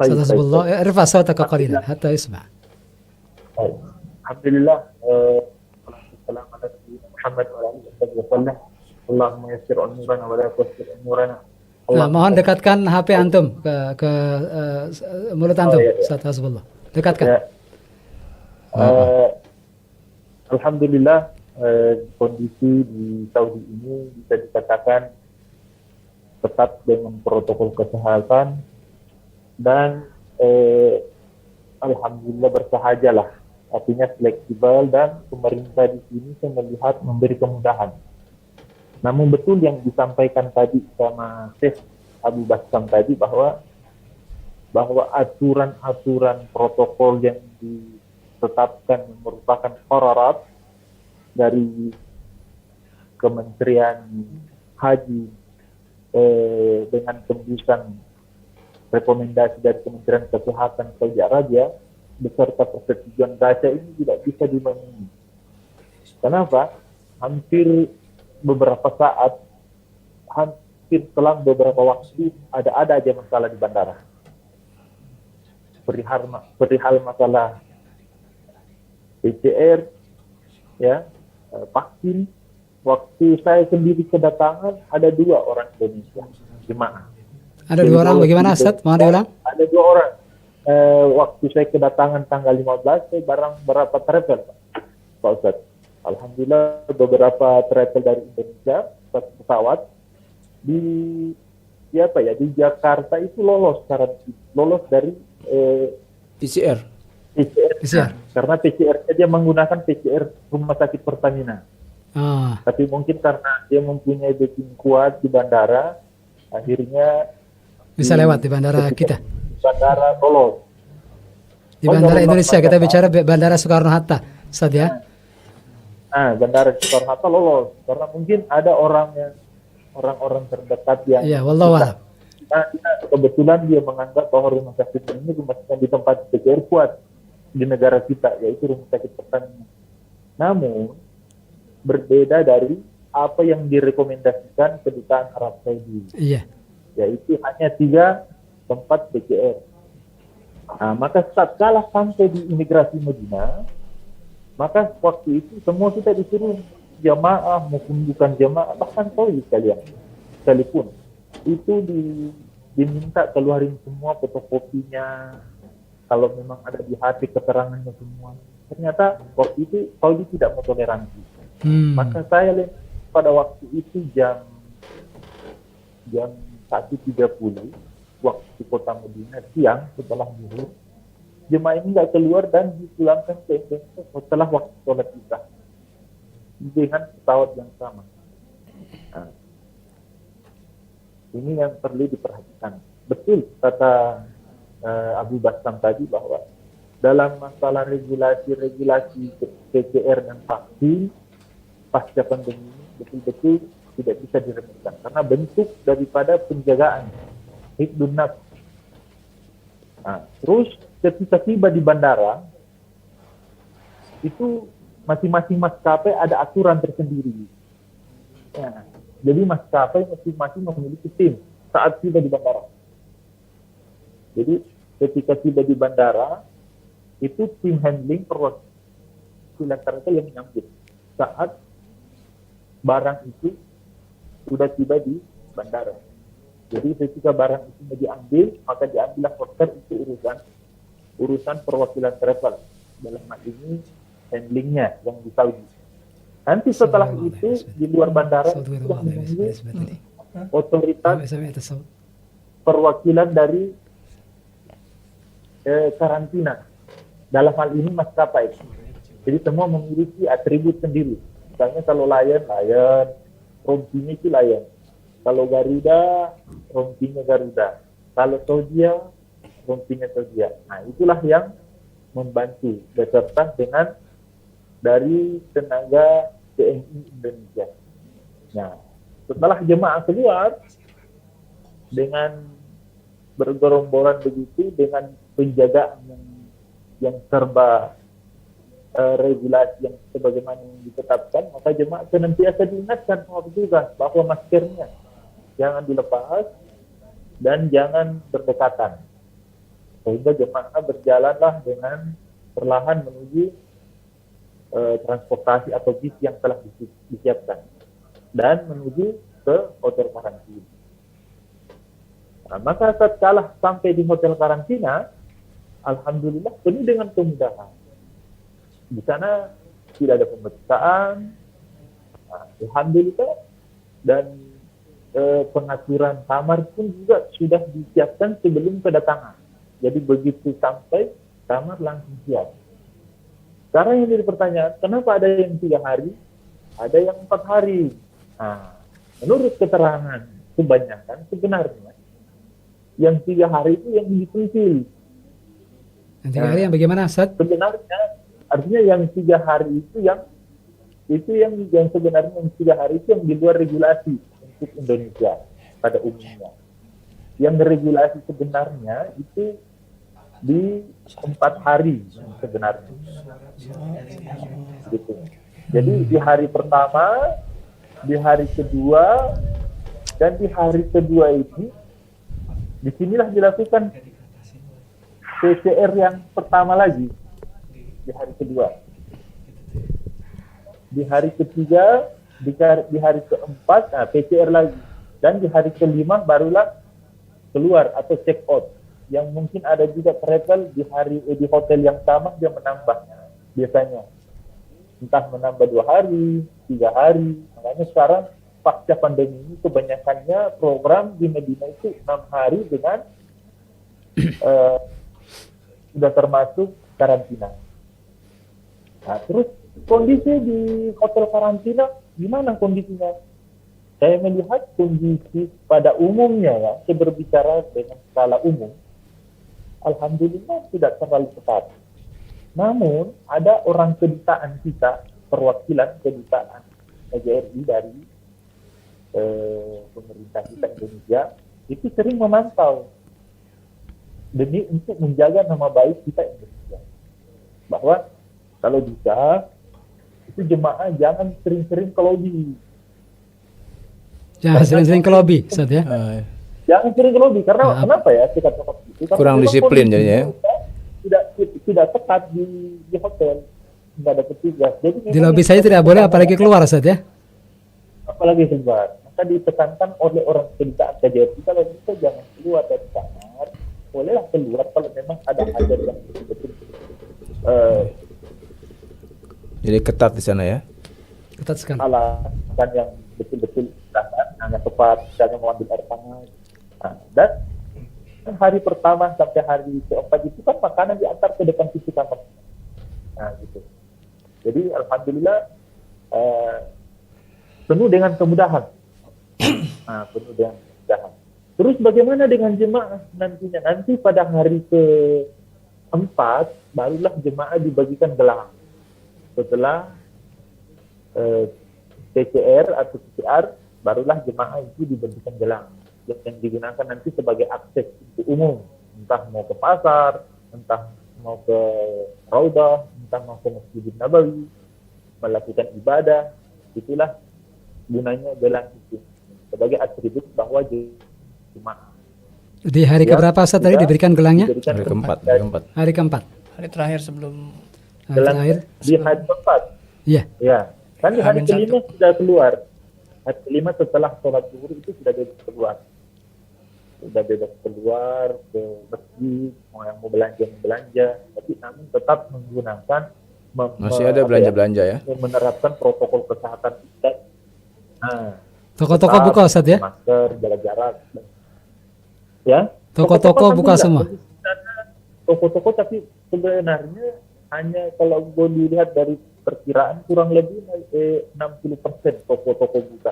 أستاذ حسب الله، ارفع صوتك قليلا حتى يسمع. Alhamdulillah. Assalamualaikum warahmatullahi wabarakatuh. Allahumma yassir umurana wa la tuyassir umurana. Nah, mohon dekatkan HP antum ke mulut antum, Ustaz Hasbullah. Dekatkan. Ya. Alhamdulillah kondisi di Saudi ini bisa dikatakan tetap dengan protokol kesehatan dan alhamdulillah bersahajalah, artinya fleksibel dan pemerintah di sini saya melihat memberi kemudahan. Namun betul yang disampaikan tadi sama Syekh Abu Bassam tadi bahwa aturan-aturan protokol yang ditetapkan merupakan qararat dari Kementerian Haji dengan tembusan rekomendasi dari Kementerian Kesehatan Saudi Arabia beserta persetujuan raja ini tidak bisa dimenuhi. Kenapa? Hampir selang beberapa waktu ada aja masalah di bandara. Perihal masalah PCR, ya, vaksin. Waktu saya sendiri kedatangan ada 2 orang Indonesia jemaah. Ada 2 orang, bagaimana Ustaz? Mohon diulang. Ada 2 orang. Waktu saya kedatangan tanggal 15, saya barang berapa travel, Pak Ustaz. Alhamdulillah beberapa travel dari Indonesia, pesawat di Jakarta itu lolos dari PCR. Karena PCR dia menggunakan PCR Rumah Sakit Pertamina. Tapi mungkin karena dia mempunyai backing kuat di bandara, akhirnya bisa lewat di bandara kita. Bandara lolos. Di bandara Indonesia kita bicara bandara Soekarno-Hatta, Ustaz ya. Bandara Soekarno-Hatta lolos karena mungkin ada orang-orang terdekat yang. Iya, wallahu a'lam. Kebetulan dia menganggap bahwa rumah sakit ini rumah sakit di tempat PCR kuat di negara kita, yaitu Rumah Sakit Pertamina. Namun berbeda dari apa yang direkomendasikan kedutaan Arab Saudi. Iya. Yaitu hanya 3 tempat PCR. Maka saat kalah sampai di imigrasi Madinah, maka waktu itu semua kita disuruh jamaah maupun bukan jamaah, bahkan Saudi sekalipun itu diminta keluarin semua fotokopinya kalau memang ada di hati keterangannya semua. Ternyata waktu itu Saudi tidak mau toleransi. Maka saya lihat pada waktu itu jam 1.30 waktu kota Madinah siang setelah zuhur, jemaah ini nggak keluar dan dipulangkan ke Indonesia setelah waktu sholat isya dengan pesawat yang sama. Ini yang perlu diperhatikan. betul kata Abu Bassam tadi bahwa dalam masalah regulasi PCR dan vaksin pasca pandemi ini betul-betul tidak bisa diremehkan karena bentuk daripada penjagaan hifdzun nafs. Nah, terus ketika tiba di bandara itu masing-masing maskapai ada aturan tersendiri. Ya, jadi maskapai masing-masing memiliki tim saat tiba di bandara. Jadi ketika tiba di bandara itu tim handling perwakilan mereka yang menyambut saat barang itu sudah tiba di bandara. Jadi ketika barang itu mau diambil, maka diambillah voucher itu urusan perwakilan travel. Dalam hal ini handlingnya yang di Saudi. Nanti setelah itu di luar bandara sudah menunggu otoritas perwakilan dari karantina. Dalam hal ini maskapai. Jadi semua memiliki atribut sendiri. Misalnya kalau Lion, rompinya itu Lion. Kalau Garuda, rompinya Garuda. Kalau Saudia, rompinya Saudia. Nah, itulah yang membantu beserta dengan dari tenaga TNI Indonesia. Nah, setelah jemaah keluar dengan bergerombolan begitu dengan penjagaan yang serba regulasi yang sebagaimana yang ditetapkan, maka jemaah senantiasa diingatkan sama petugas bahwa maskernya jangan dilepas dan jangan berdekatan. Sehingga jemaah berjalanlah dengan perlahan menuju transportasi atau bis yang telah disiapkan dan menuju ke hotel karantina. Nah, maka saat kalah sampai di hotel karantina, alhamdulillah penuh dengan kemudahan. Di sana tidak ada pemeriksaan, alhamdulillah, dan pengaturan kamar pun juga sudah disiapkan sebelum kedatangan. Jadi begitu sampai kamar langsung siap. Sekarang yang jadi pertanyaan, kenapa ada yang 3 hari, ada yang 4 hari? Nah, menurut keterangan kebanyakan sebenarnya yang 3 hari itu yang dipentil. Yang 3 hari yang bagaimana, Ustaz? Sebenarnya artinya yang 3 hari itu yang sebenarnya yang 3 hari itu yang di luar regulasi untuk Indonesia pada umumnya. Yang regulasi sebenarnya itu di 4 hari sebenarnya. Gitu. Jadi di hari pertama, di hari kedua, dan di hari kedua ini disinilah dilakukan PCR yang pertama lagi di hari kedua. Di hari ketiga, di hari keempat, PCR lagi. Dan di hari kelima barulah keluar atau check out. Yang mungkin ada juga travel di hotel yang sama dia menambah biasanya. Entah menambah 2 hari, 3 hari. Makanya sekarang pasca pandemi ini kebanyakannya program di Medina itu 6 hari dengan sudah termasuk karantina. Nah, terus kondisi di hotel karantina gimana kondisinya? Saya melihat kondisi pada umumnya ya, saya berbicara dengan skala umum, alhamdulillah tidak terlalu ketat. Namun ada orang kedutaan kita, perwakilan kedutaan KJRI dari pemerintah kita Indonesia itu sering memantau demi untuk menjaga nama baik kita Indonesia. Bahwa kalau bisa itu jemaah jangan sering-sering ke lobi. Jangan sering-sering ke lobi, Ustaz ya. Jangan sering ke lobi karena kenapa ya kita tetap itu? Kurang disiplin jadinya ya. Tidak ketat di hotel, nggak ada petugas. Jadi Di lobi saya tidak boleh, apalagi keluar, Ustaz ya. Apalagi keluar. Maka ditekankan oleh orang kedutaan KJRI kalau bisa jangan keluar dari kamar. Bolehlah keluar kalau memang ada hajat yang betul-betul. Jadi ketat di sana ya. Ketat sekali. Alasan yang betul-betul hanya tepat, misalnya mau ambil air panas. Nah, dan hari pertama sampai hari keempat itu kan makanan diantar ke depan pintu kamar. Nah, gitu. Jadi alhamdulillah penuh dengan kemudahan. Penuh dengan kemudahan. Terus bagaimana dengan jemaah nantinya? Nanti pada hari keempat barulah jemaah dibagikan gelang. Setelah PCR atau PCR, barulah jemaah itu diberikan gelang yang digunakan nanti sebagai akses untuk umum, entah mau ke pasar, entah mau ke Raudah, entah mau ke Masjid Nabawi, melakukan ibadah. Itulah gunanya gelang itu sebagai atribut bahwa jemaah. Di hari keberapa Ustaz tadi diberikan gelangnya? Hari keempat, hari keempat. Hari keempat. Hari terakhir sebelum Hari Gelang terakhir. di hari keempat. Iya. Ya, kan di hari Amin kelima sudah keluar. Hari kelima setelah sholat zuhur itu sudah bebas keluar. Sudah bebas keluar ke masjid, mau yang mau belanja. Tapi namun tetap menggunakan Masih ada belanja-belanja ya? menerapkan protokol kesehatan kita. Nah, Toko-toko tetap buka Ustaz ya? masker, jaga jarak. Ya. Toko-toko buka alhamdulillah, semua. Toko-toko tapi sebenarnya hanya kalau gue dilihat dari perkiraan kurang lebih 60% toko-toko buka.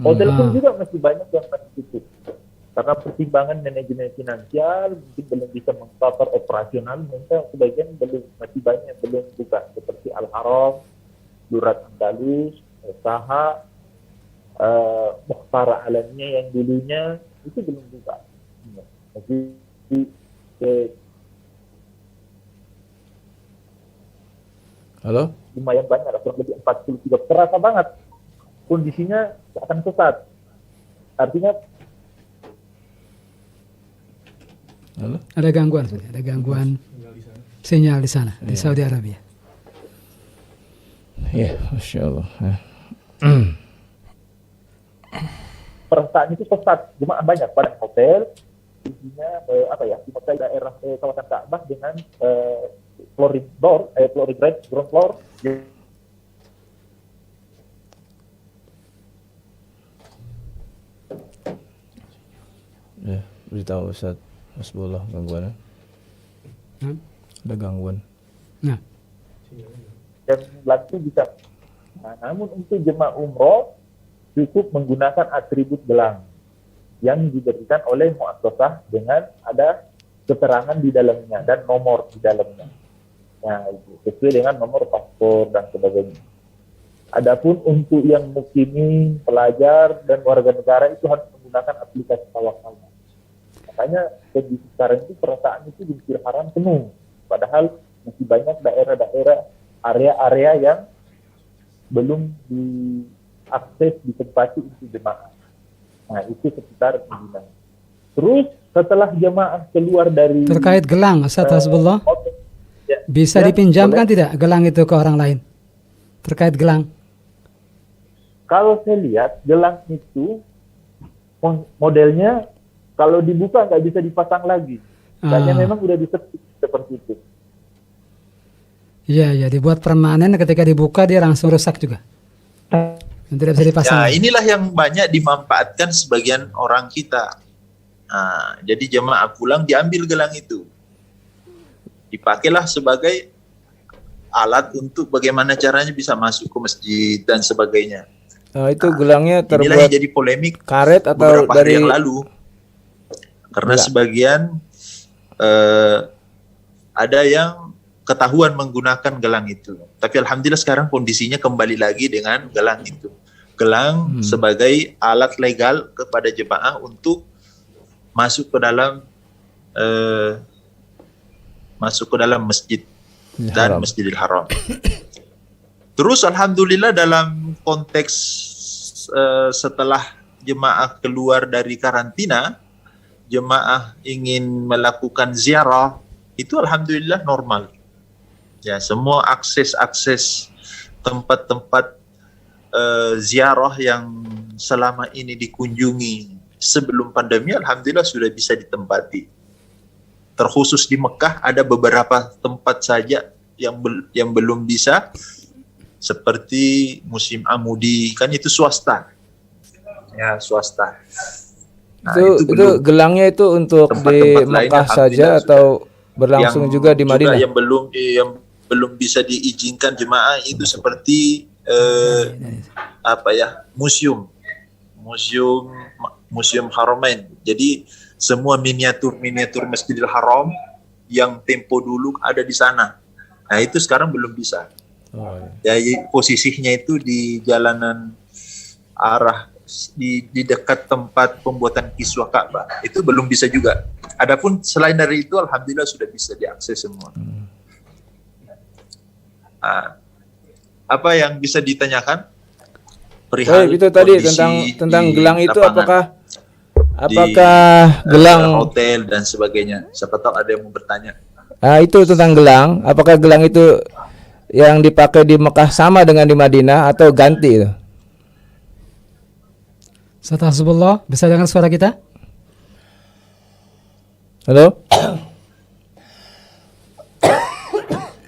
Hotel pun juga masih banyak yang masih tutup. Karena pertimbangan manajemen finansial mungkin belum bisa meng-cover operasional, maka sebagian masih banyak yang belum buka seperti Al-Haram, Durat Andalus, Saha, Mukhtar Alamnya yang dulunya itu belum buka. Masih Halo? lumayan banyak, kurang lebih 43. Terasa banget kondisinya akan sesat. Artinya Halo? Ada gangguan, Ustaz. Ada gangguan sinyal di sana, di Saudi Arabia. Iya, Masya Allah. Ya. perasaan itu sesat, jemaah banyak pada hotel, isinya di hotel daerah kawasan Ka'bah dengan flooring red, ground floor. Ya, beritahu Ustaz Hasbullah gangguannya. Ada gangguan. Nah, Dan lantu bisa. Nah, namun untuk jemaah umroh cukup menggunakan atribut gelang yang diberikan oleh muassasah dengan ada keterangan di dalamnya dan nomor di dalamnya. Nah, itu sesuai dengan nomor paspor dan sebagainya. Adapun untuk yang mukimin, pelajar dan warga negara itu harus menggunakan aplikasi tawakal. Makanya kondisi sekarang itu perasaan itu di Masjidil Haram penuh. Padahal masih banyak daerah-daerah, area-area yang belum diakses, ditempati untuk jemaah. Nah, itu sekitar Medina. Terus setelah jemaah keluar dari terkait gelang Ustaz Hasbullah, bisa ya, dipinjamkan boleh. tidak gelang itu ke orang lain? Terkait gelang. Kalau saya lihat gelang itu modelnya kalau dibuka nggak bisa dipasang lagi. Kayaknya memang udah disetting seperti itu. Iya, ya dibuat permanen, ketika dibuka dia langsung rusak juga. Dan tidak bisa dipasang. Ya, inilah yang banyak dimanfaatkan sebagian orang kita. Nah, jadi jemaah pulang diambil gelang itu. Dipakailah sebagai alat untuk bagaimana caranya bisa masuk ke masjid dan sebagainya. Nah, itu gelangnya Inilah terbuat yang jadi polemik karet atau beberapa hari dari yang lalu. Karena Enggak. sebagian ada yang ketahuan menggunakan gelang itu. Tapi alhamdulillah sekarang kondisinya kembali lagi dengan gelang itu. Gelang sebagai alat legal kepada jemaah untuk masuk ke dalam masjid dan Haram. Masjidil Haram. Terus alhamdulillah dalam konteks setelah jemaah keluar dari karantina, jemaah ingin melakukan ziarah, itu alhamdulillah normal. Ya, semua akses tempat-tempat ziarah yang selama ini dikunjungi sebelum pandemi alhamdulillah sudah bisa ditempati. Terkhusus di Mekah ada beberapa tempat saja yang belum bisa, seperti Musim Amudi, kan itu swasta. Ya, swasta. Nah, itu belum. gelangnya itu untuk di Tempat-tempat lain Mekah saja alhamdulillah atau berlangsung yang juga di Madinah? yang belum bisa diizinkan jemaah itu seperti museum Museum Haramain. Jadi semua miniatur Masjidil Haram yang tempo dulu ada di sana. Nah itu sekarang belum bisa. Oh, iya. Jadi posisinya itu di jalanan arah di dekat tempat pembuatan kiswah Ka'bah. Itu belum bisa juga. Adapun selain dari itu alhamdulillah sudah bisa diakses semua. Apa yang bisa ditanyakan? Perihal itu tadi kondisi tentang di gelang itu lapangan, apakah gelang hotel dan sebagainya. Siapa tahu ada yang mau bertanya. itu tentang gelang, apakah gelang itu yang dipakai di Mekah sama dengan di Madinah atau ganti itu? Ustaz Hasbullah, bisa dengar suara kita? Halo?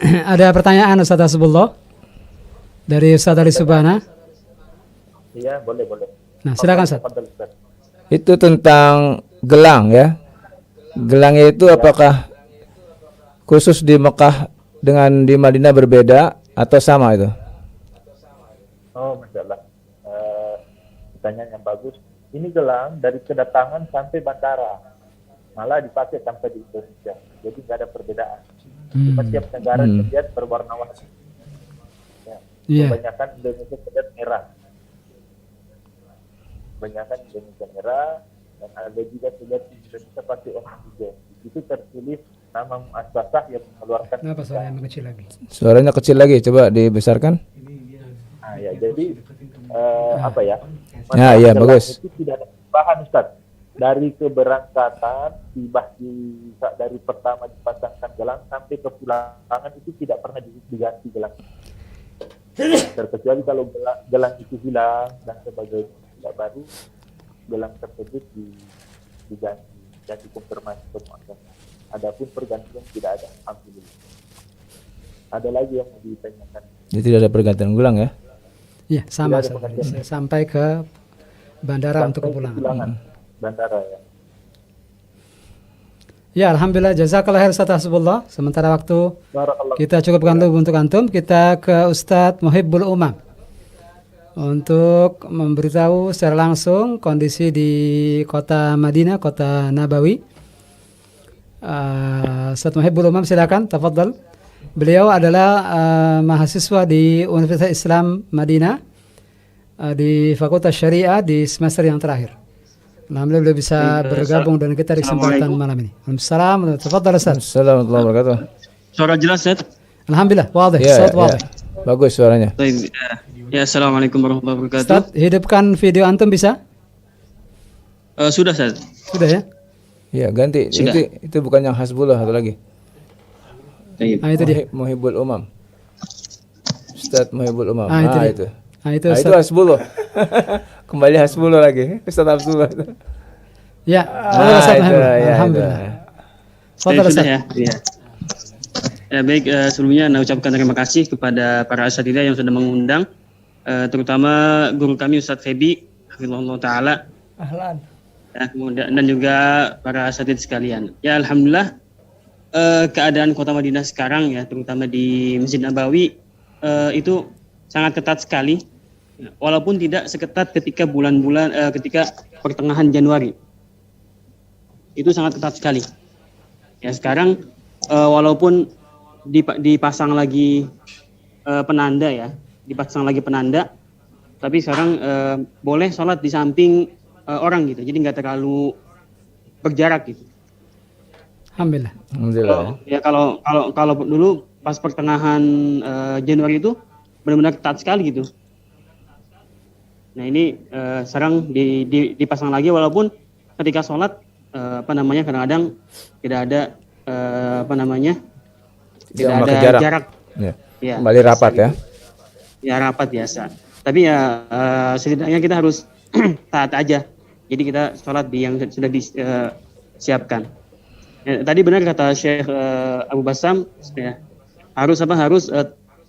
Ada pertanyaan Ustaz Hasbullah dari Ustaz Ali Subhana. Iya, boleh. Nah, silakan Ustaz. Tafadhal, Ustaz. Itu tentang gelang ya. Gelangnya itu apakah khusus di Mekah dengan di Madinah berbeda atau sama itu? Oh, Masya Allah. Pertanyaan yang bagus. Ini gelang dari kedatangan sampai bandara. Malah dipakai sampai di Indonesia. Jadi nggak ada perbedaan. Cuma tiap negara terlihat berwarna-warni. Ya. Iya. Kebanyakan Indonesia terlihat merah. Dan ada juga terlihat Indonesia pakai oksigen. Itu tertulis nama muassasah yang mengeluarkan. Kenapa suaranya mengecil lagi? Suaranya kecil lagi, coba dibesarkan. Nah, ya, jadi apa ya? Ya, iya, gelang bagus. Itu tidak ada perubahan, Ustaz. Dari keberangkatan dari pertama dipasangkan gelang sampai kepulangan itu tidak pernah diganti gelang. Terkecuali kalau gelang itu hilang dan sebagainya tidak baru, gelang tersebut diganti dan dikonfirmasi ke muassasah. Adapun pergantian tidak ada, alhamdulillah. Ada lagi yang mau ditanyakan? Jadi tidak ada pergantian gelang ya? Iya, sama Tidak ada Ustaz. pergantian. Sampai ke bandara untuk Sampai kepulangan. kepulangan bandara ya. Ya, alhamdulillah, jazakallah khair Ustaz Hasbullah. Sementara waktu Barakallah. kita cukupkan dulu untuk antum. Kita ke Ustadz Muhibbul Umam untuk memberitahu secara langsung kondisi di kota Madinah, kota Nabawi. Ustadz Muhibbul Umam, silakan, tafadhal. Beliau adalah mahasiswa di Universitas Islam Madinah di Fakultas Syariah di semester yang terakhir. Alhamdulillah beliau bisa bergabung dengan kita di kesempatan malam ini. Waalaikumsalam. Tafadhal Ustaz. Assalamualaikum warahmatullahi wabarakatuh. Suara jelas, Ustaz? Alhamdulillah, wadih, Ya, saut ya. wadih. Bagus suaranya. Baik, ya, Assalamualaikum warahmatullahi wabarakatuh. Ustaz, hidupkan video antum bisa? Sudah, Ustaz. Sudah ya? Ya, ganti. Sudah. Itu bukan yang Hasbullah, satu lagi. Baik. Nah, itu dia. Muhibbul Umam. Ustaz Muhibbul Umam. Ah, itu dia. itu. Nah, itu Itu Ustaz. Hasbullah. Kembali Hasbullah lagi. Ustaz Hasbullah. Ya, alhamdulillah, Ustaz itu, Muhammad. ya, Alhamdulillah. itu. Tafadhal Sudah Ustaz. ya. Iya. Ya, baik, sebelumnya saya ucapkan terima kasih kepada para asatidzah yang sudah mengundang, terutama guru kami Ustadz Febi, hafizahullah taala. Ahlan. Ya, kemudian dan juga para asatidz sekalian. Ya, alhamdulillah keadaan Kota Madinah sekarang ya, terutama di Masjid Nabawi itu sangat ketat sekali. Ya, walaupun tidak seketat ketika ketika pertengahan Januari. Itu sangat ketat sekali. Ya, sekarang walaupun dipasang lagi penanda ya, tapi sekarang boleh sholat di samping orang gitu, jadi nggak terlalu berjarak gitu. Alhamdulillah. Alhamdulillah. Ya kalau dulu pas pertengahan Januari itu benar-benar ketat sekali gitu. Nah ini sekarang dipasang lagi, walaupun ketika sholat kadang-kadang tidak ada tidak ada jarak. Ya. Ya, Kembali rapat ya. Ya, rapat biasa. Tapi ya setidaknya kita harus taat aja. Jadi kita sholat di yang sudah disiapkan. Ya, tadi benar kata Syekh Abu Bassam ya, harus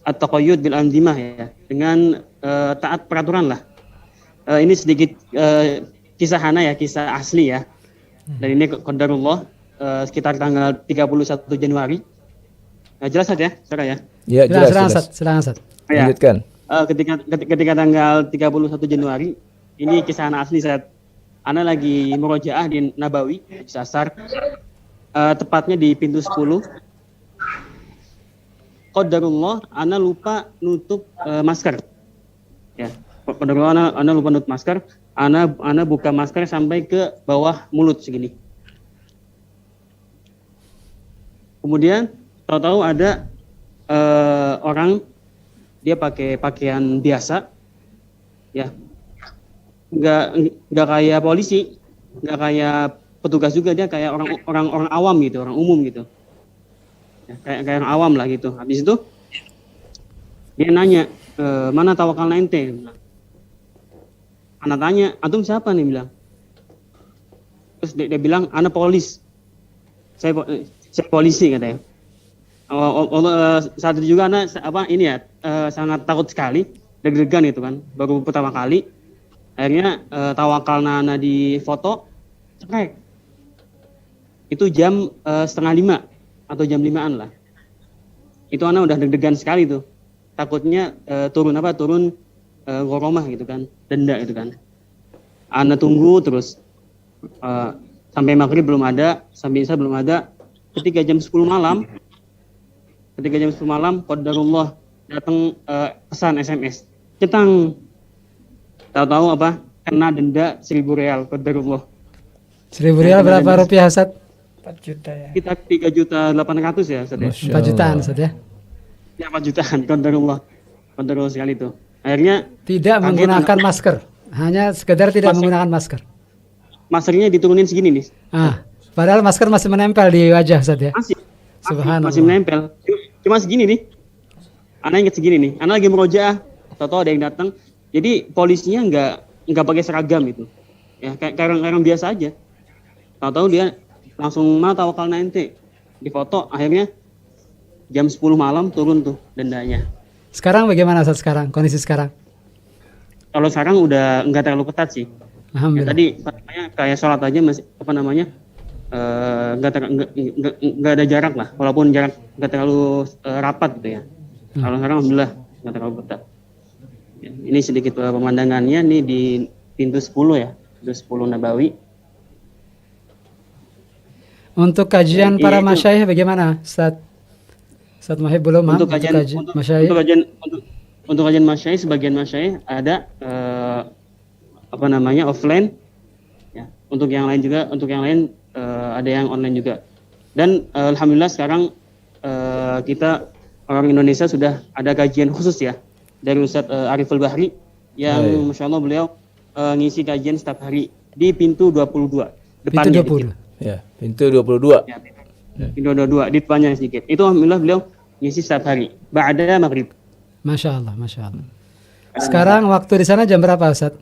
at-taqayyud bil andimah ya, dengan taat peraturan lah. Ini sedikit kisah kisah asli ya. Dan ini qadarullah sekitar tanggal 31 Januari. Jelas saja ya, saudara ya. Ya, jelas. Silakan Ustaz. Ya. Lanjutkan. Ketika tanggal 31 Januari, ini kisah asli saat Ana lagi murojaah di Nabawi, Sasar, tepatnya di pintu 10. Qadarullah, ana lupa nutup masker. Ya, qadarullah ana lupa nutup masker. Ana buka masker sampai ke bawah mulut segini. Kemudian tahu-tahu ada orang, dia pakai pakaian biasa, ya, nggak kayak polisi, nggak kayak petugas juga, dia kayak orang awam gitu, orang umum gitu, ya, kayak orang awam lah gitu. Habis itu dia nanya, mana tawakal ente? Anak tanya, antum siapa nih, bilang. Terus dia bilang, anak polis, saya polisi katanya. Saat itu juga anak sangat takut sekali, deg-degan itu kan, baru pertama kali. Akhirnya tawakal Nana di foto, cekrek. Itu jam 4:30 atau jam 5-an lah. Itu anak udah deg-degan sekali tuh, takutnya turun goromah gitu kan, denda gitu kan. Anak tunggu terus sampai maghrib belum ada, sampai isya belum ada. Ketika jam 10 malam, qadarullah datang pesan SMS, cetang. Tahu-tahu apa? Kena denda 1.000 rial, qadarullah. 1.000 rial berapa rupiah, Ustaz? 4 juta ya. Kita 3.800.000 ya, Ustaz ya. 4 jutaan, Ustaz ya. Ya, 4 jutaan, qadarullah. Qadarullah sekali itu. Akhirnya tidak menggunakan masker, hanya sekedar tidak menggunakan masker. Maskernya diturunin segini nih. Padahal masker masih menempel di wajah, Ustaz ya. Subhanallah. Masih menempel. Cuma segini nih. Anak ingat segini nih. Anak lagi merojaah, tahu-tahu ada yang datang. Jadi polisinya nggak pakai seragam itu. Ya, kayak orang biasa aja. Tahu-tahu dia langsung tawakal ente. Di foto, akhirnya jam 10 malam turun tuh dendanya. Sekarang bagaimana, Ustaz, sekarang? Kondisi sekarang? Kalau sekarang udah nggak terlalu ketat sih. Alhamdulillah. Ya, tadi kayak sholat aja masih nggak ada jarak lah, walaupun jarak nggak terlalu rapat gitu ya. Kalau sekarang alhamdulillah nggak terlalu ketat. Ya, ini sedikit pemandangannya nih di pintu 10 ya, pintu 10 Nabawi. Untuk kajian para masyayikh bagaimana, Ustaz? Ustaz Muhib belum? Untuk kajian masyayikh, sebagian masyayikh ada offline. Ya, untuk yang lain ada yang online juga. Dan alhamdulillah sekarang kita orang Indonesia sudah ada kajian khusus ya dari Ustaz Ariful Bahri yang Masya Allah beliau ngisi kajian setiap hari di pintu 22 depannya. Pintu 22. Ya, pintu 22. Ya, pintu 22 di depannya sedikit. Itu alhamdulillah beliau ngisi setiap hari ba'da maghrib. Masya Allah, Masya Allah. Sekarang waktu di sana jam berapa, Ustaz?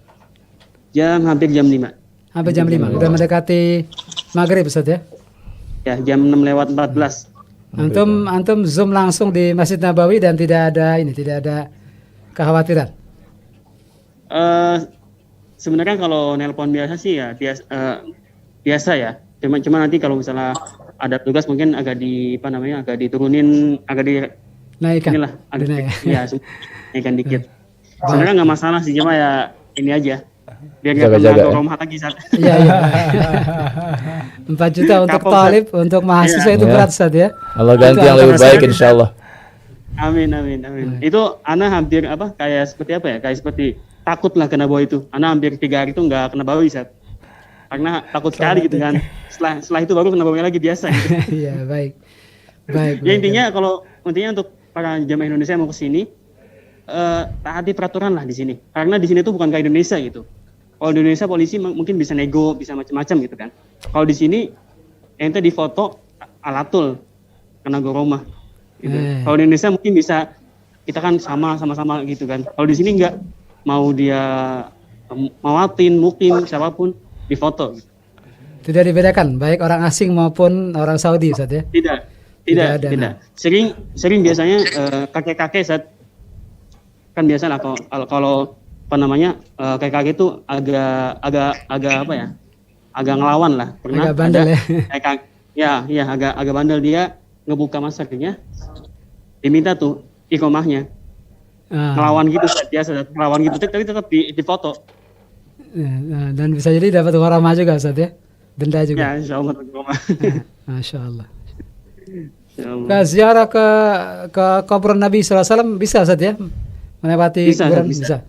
Hampir jam 5. Hampir jam 5. Udah mendekati maghrib, Ustaz ya? Ya, jam 6:14. Antum Zoom langsung di Masjid Nabawi dan tidak ada kekhawatiran. Sebenarnya kalau nelpon biasa sih ya biasa ya. Cuma nanti kalau misalnya ada tugas mungkin agak diturunin, agak naikkan. Inilah, naikkan dikit. Sebenarnya nggak masalah sih, cuma ya ini aja. Biar nggak kena rumah lagi saat. Iya. 4 juta untuk talib, untuk mahasiswa itu berat, Ustaz ya. Allah ganti yang lebih baik insyaallah. Amin. Itu ana hampir kayak seperti takut lah kena bau itu. Ana hampir 3 hari itu nggak kena bau, Ustaz. Karena takut sekali gitu kan. Setelah itu baru kena bau lagi biasa gitu. Iya, baik. Ya intinya untuk para jamaah Indonesia yang mau ke sini, taati peraturan lah di sini. Karena di sini tuh bukan kayak Indonesia gitu. Kalau di Indonesia polisi mungkin bisa nego, bisa macam-macam gitu kan. Kalau di sini ente di foto alatul kena goromah gitu. Kalau di Indonesia mungkin bisa, kita kan sama-sama gitu kan. Kalau di sini enggak, mau dia mawatin, mukim, siapapun di foto gitu. Tidak dibedakan baik orang asing maupun orang Saudi, Ustaz ya? Tidak. Sering biasanya kakek-kakek, Ustaz. Kan biasa lah kalau kakek-kakek itu agak ngelawan lah. Pernah agak bandel ya. Agak bandel, dia ngebuka maskernya, diminta tuh iqomahnya. Ngelawan gitu, biasa ngelawan gitu, tapi tetap di foto. Dan bisa jadi dapat gharamah juga Ustaz ya. Denda juga. Ya, insya Allah. Masya Allah. Insya Allah. Ke ziarah ke kuburan Nabi SAW bisa Ustaz ya? Melewati Bisa, kuburan bisa.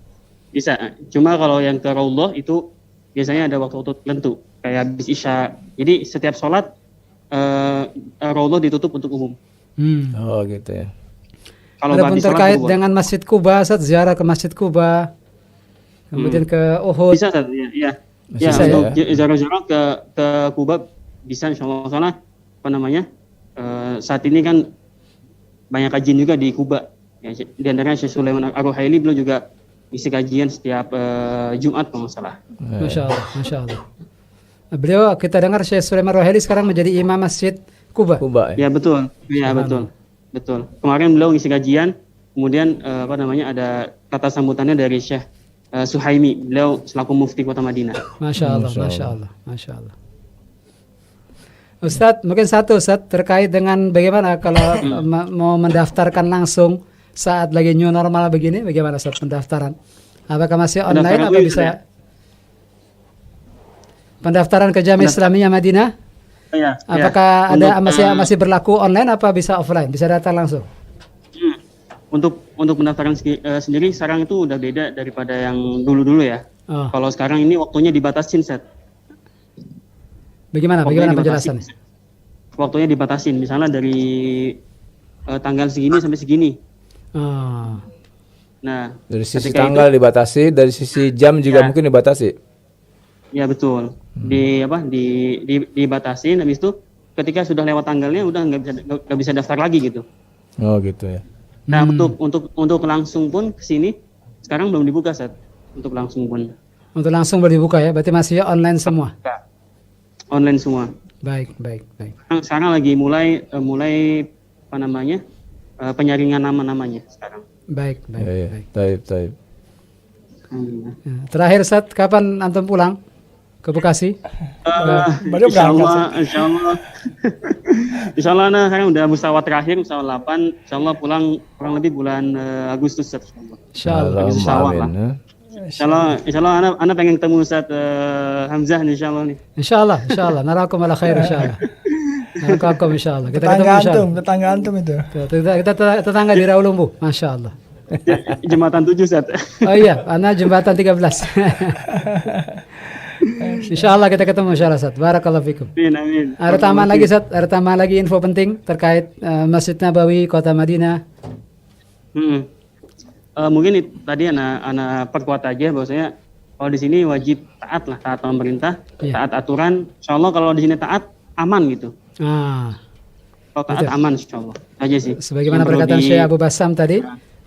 Bisa. Cuma kalau yang ke Raudhah itu biasanya ada waktu-waktu tertentu, kayak habis Isya. Jadi setiap sholat Raudhah ditutup untuk umum. Oh gitu ya. Kalau Adapun habis sholat terkait boleh. dengan Masjid Kuba, Ustaz, ziarah ke Masjid Kuba, kemudian ke Uhud. Bisa Ustaz, ya. Ya, Bisa untuk ya? ziarah-ziarah ke Kuba bisa insya Allah. Soalnya apa namanya? Saat ini kan banyak kajian juga di Kuba. Ya, di antaranya Syekh Sulaiman Ar-Ruhaili, beliau juga isi kajian setiap Jumat kalau nggak salah. Masya Allah, Masya Allah. Beliau kita dengar Syekh Sulaiman Roheli sekarang menjadi imam Masjid Kuba. Kuba ya. Ya betul, ya betul, betul. Kemarin beliau ngisi kajian, kemudian apa namanya ada kata sambutannya dari Syekh Suhaimi, beliau selaku mufti kota Madinah. Masya Allah, Masya Allah, Masya Allah. Ustadz, mungkin satu Ustadz terkait dengan bagaimana kalau mau mendaftarkan langsung saat lagi new normal begini, bagaimana Ustadz pendaftaran? Apakah masih online Pendaftaran atau itu bisa ya? pendaftaran ke Jamiah Islamiyah Madinah? Ya, Apakah ya. ada masih berlaku online apa bisa offline? Bisa datang langsung? Untuk pendaftaran sendiri sekarang itu udah beda daripada yang dulu-dulu ya. Oh. Kalau sekarang ini waktunya dibatasin, Set. Bagaimana penjelasannya? Waktunya dibatasin, misalnya dari tanggal segini sampai segini. Oh. Nah, Dari sisi ketika tanggal dibatasi, dari sisi jam juga Ya. mungkin dibatasi. Ya betul. Dibatasin, habis itu ketika sudah lewat tanggalnya udah nggak bisa daftar lagi gitu. Oh gitu ya. Nah, untuk langsung pun ke sini sekarang belum dibuka, Set. Untuk langsung pun. Untuk langsung boleh dibuka ya? Berarti masih online semua? Online semua. Baik, baik, baik. Sekarang lagi mulai apa namanya? Penyaringan nama-namanya sekarang. Baik, baik, Ya, ya. baik. Taib, taib. Ya, terakhir Ustaz, kapan antum pulang ke Bekasi? Baru Insya berangkat, Allah, insya Allah, insya Allah, nah, sekarang udah musyawarah terakhir, musyawarah 8, insya Allah pulang kurang lebih bulan Agustus, Ustaz. Insya Allah. Insya Allah. Amin, ya. Insya Allah, anak pengen ketemu Ustaz Hamzah nih, insya Allah nih. Insya Allah. Narakum ala khair insya Allah. Narakum insya Allah. Kita ketemu Tetangga insya antum, Allah. tetangga antum itu. Kita tetangga di Rawalumbu. Masya Allah. Jembatan 7, Ustaz. Oh iya, anak jembatan 13. Insya Allah kita ketemu insya Allah Ustaz. Barakallahu fikum. Amin. Ada tambahan lagi Ustaz? Ada tambahan lagi info penting terkait Masjid Nabawi Kota Madinah? Mungkin tadi anak perkuat aja bahwasanya kalau di sini wajib taat lah, taat pemerintah, Iya. taat aturan. Insya Allah kalau di sini taat aman gitu. Kalau taat Betul. aman insya Allah. Aja sih. Sebagaimana Yang perlu perkataan di- Syekh Abu Bassam tadi,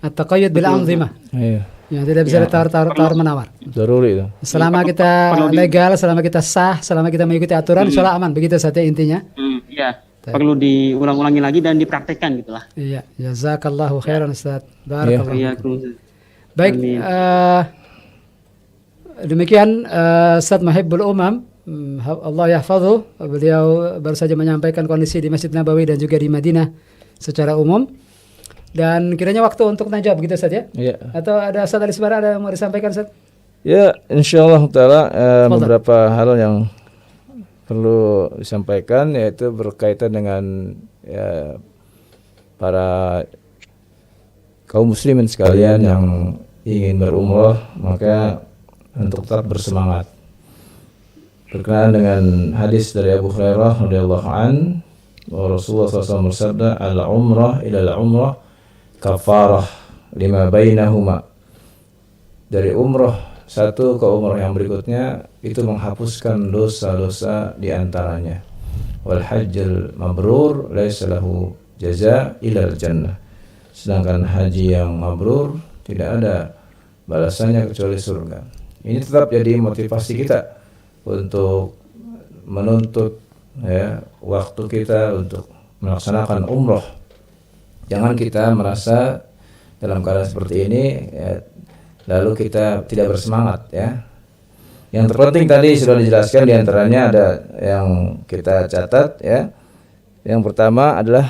at-taqayyud bil anzimah. Iya. Yang tidak bisa ditawar menawar. Zaruri itu. Selama kita perlu legal, selama kita sah, selama kita mengikuti aturan, insya Allah aman. Begitu saja intinya. Iya. Perlu diulang-ulangi lagi dan dipraktekkan gitulah. Iya, jazakallahu khairan Ustaz. Barakallahu. Iya. Baik, Amin. demikian Ustaz Muhibbul Umam, Allah yahfadhu, beliau baru saja menyampaikan kondisi di Masjid Nabawi dan juga di Madinah secara umum. Dan kiranya waktu untuk najab begitu Ustaz ya? Iya. Atau ada Ustaz Ali Subara ada yang mau disampaikan Ustaz? Ya, insyaallah taala Fadal. beberapa hal yang perlu disampaikan yaitu berkaitan dengan ya, para kaum muslimin sekalian yang ingin berumrah, maka untuk tetap bersemangat. Berkenaan dengan hadis dari Abu Hurairah radhiyallahu an, bahwa Rasulullah SAW bersabda, al-umrah ila al-umrah kafarah lima bainahuma. Dari umrah satu ke umrah yang berikutnya itu menghapuskan dosa-dosa di antaranya. Wal hajjal mabrur laisa lahu jaza ilal jannah. Sedangkan haji yang mabrur tidak ada balasannya kecuali surga. Ini tetap jadi motivasi kita untuk menuntut ya, waktu kita untuk melaksanakan umroh. Jangan kita merasa dalam keadaan seperti ini ya, lalu kita tidak bersemangat ya. Yang terpenting tadi sudah dijelaskan, diantaranya ada yang kita catat ya. Yang pertama adalah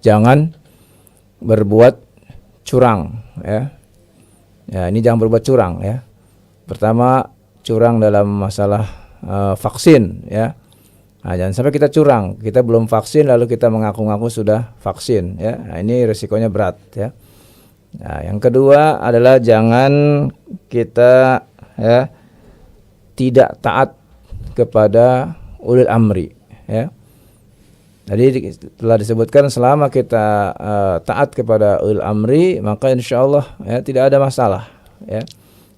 jangan berbuat curang ya. Ya, ini jangan berbuat curang ya. Pertama, curang dalam masalah vaksin ya. Nah, jangan sampai kita curang, kita belum vaksin lalu kita mengaku-ngaku sudah vaksin ya. Nah, ini risikonya berat ya. Nah, yang kedua adalah jangan kita ya tidak taat kepada ulil amri ya. Jadi telah disebutkan selama kita taat kepada ulil amri, maka insyaallah ya tidak ada masalah ya.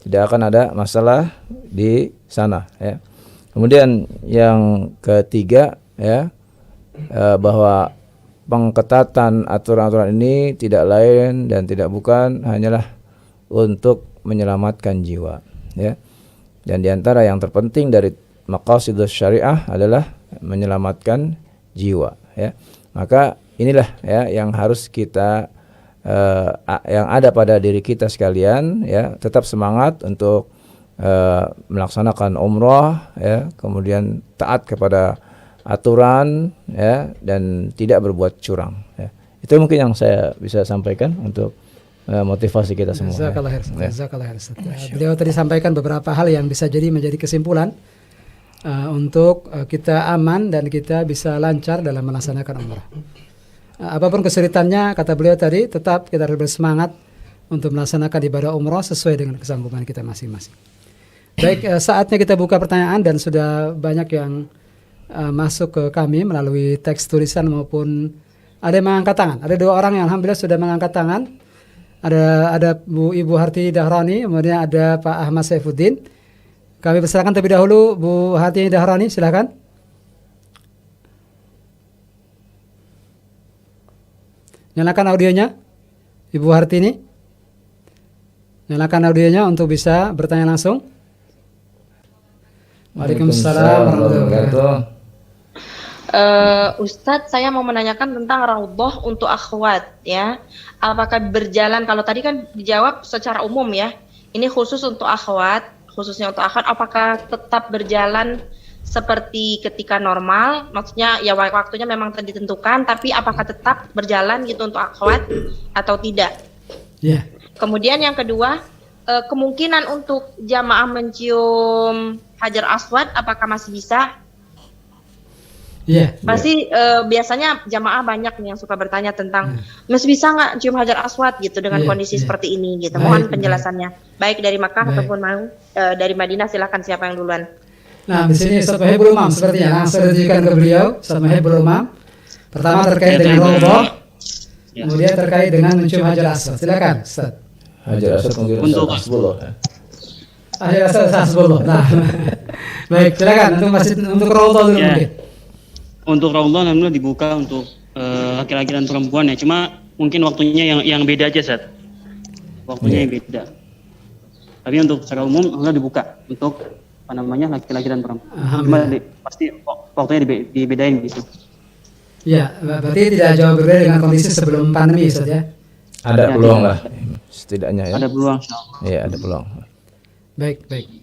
Tidak akan ada masalah di sana ya. Kemudian yang ketiga ya, bahwa pengketatan aturan-aturan ini tidak lain dan tidak bukan hanyalah untuk menyelamatkan jiwa ya. Dan diantara yang terpenting dari maqasidus syariah adalah menyelamatkan jiwa ya. Maka inilah ya yang harus kita yang ada pada diri kita sekalian ya, tetap semangat untuk melaksanakan umrah ya, kemudian taat kepada aturan ya, dan tidak berbuat curang ya. Itu mungkin yang saya bisa sampaikan untuk motivasi kita semua. Jazakallah khair. Jazakallah khair. Beliau tadi sampaikan beberapa hal yang bisa jadi menjadi kesimpulan untuk kita aman dan kita bisa lancar dalam melaksanakan umrah. Apapun kesulitannya, kata beliau tadi, tetap kita harus bersemangat untuk melaksanakan ibadah umrah sesuai dengan kesanggupan kita masing-masing. Baik, saatnya kita buka pertanyaan dan sudah banyak yang masuk ke kami melalui teks tulisan maupun ada yang mengangkat tangan. Ada 2 orang yang alhamdulillah sudah mengangkat tangan. Ada Ibu Harti Dahrani, kemudian ada Pak Ahmad Saifuddin. Kami persilakan terlebih dahulu Bu Harti Dahrani, silakan. Nyalakan audionya, Ibu Hartini. Nyalakan audionya untuk bisa bertanya langsung. Waalaikumsalam warahmatullahi wabarakatuh. Ustadz, saya mau menanyakan tentang raudhah untuk akhwat ya. Apakah berjalan, kalau tadi kan dijawab secara umum ya. Ini khusus untuk akhwat, khususnya untuk akhwat, apakah tetap berjalan seperti ketika normal? Maksudnya ya waktunya memang ditentukan, tapi apakah tetap berjalan gitu untuk akhwat atau tidak? Ya. Yeah. Kemudian yang kedua, kemungkinan untuk jamaah mencium Hajar Aswad apakah masih bisa? Iya. Yeah. Pasti biasanya jamaah banyak nih yang suka bertanya tentang masih bisa nggak cium Hajar Aswad gitu dengan kondisi seperti ini gitu. Mohon penjelasannya. Baik dari Makkah ataupun mau dari Madinah, silakan siapa yang duluan. Nah, di sini Ustaz Mahibul Umam sepertinya langsung ditujukan ke beliau, Ustaz Mahibul Umam. Pertama terkait dengan raudhah, kemudian terkait dengan mencium Hajar Aswad. Silakan, Ustaz. Hajar Aswad untuk Hasbullah. Hajar Aswad Hasbullah. Nah. Baik, silakan untuk raudhah dulu mungkin. Untuk raudhah alhamdulillah dibuka untuk laki-laki dan perempuan ya. Cuma mungkin waktunya yang beda aja, Ustaz. Waktunya yang beda. Tapi untuk secara umum alhamdulillah dibuka untuk laki-laki dan perempuan. Cuma pasti waktunya dibedain gitu. Ya, berarti tidak jauh berbeda dengan kondisi sebelum pandemi, Ustaz ya. Ada peluang lah setidaknya ya. Ada peluang. Iya, ada peluang. Baik.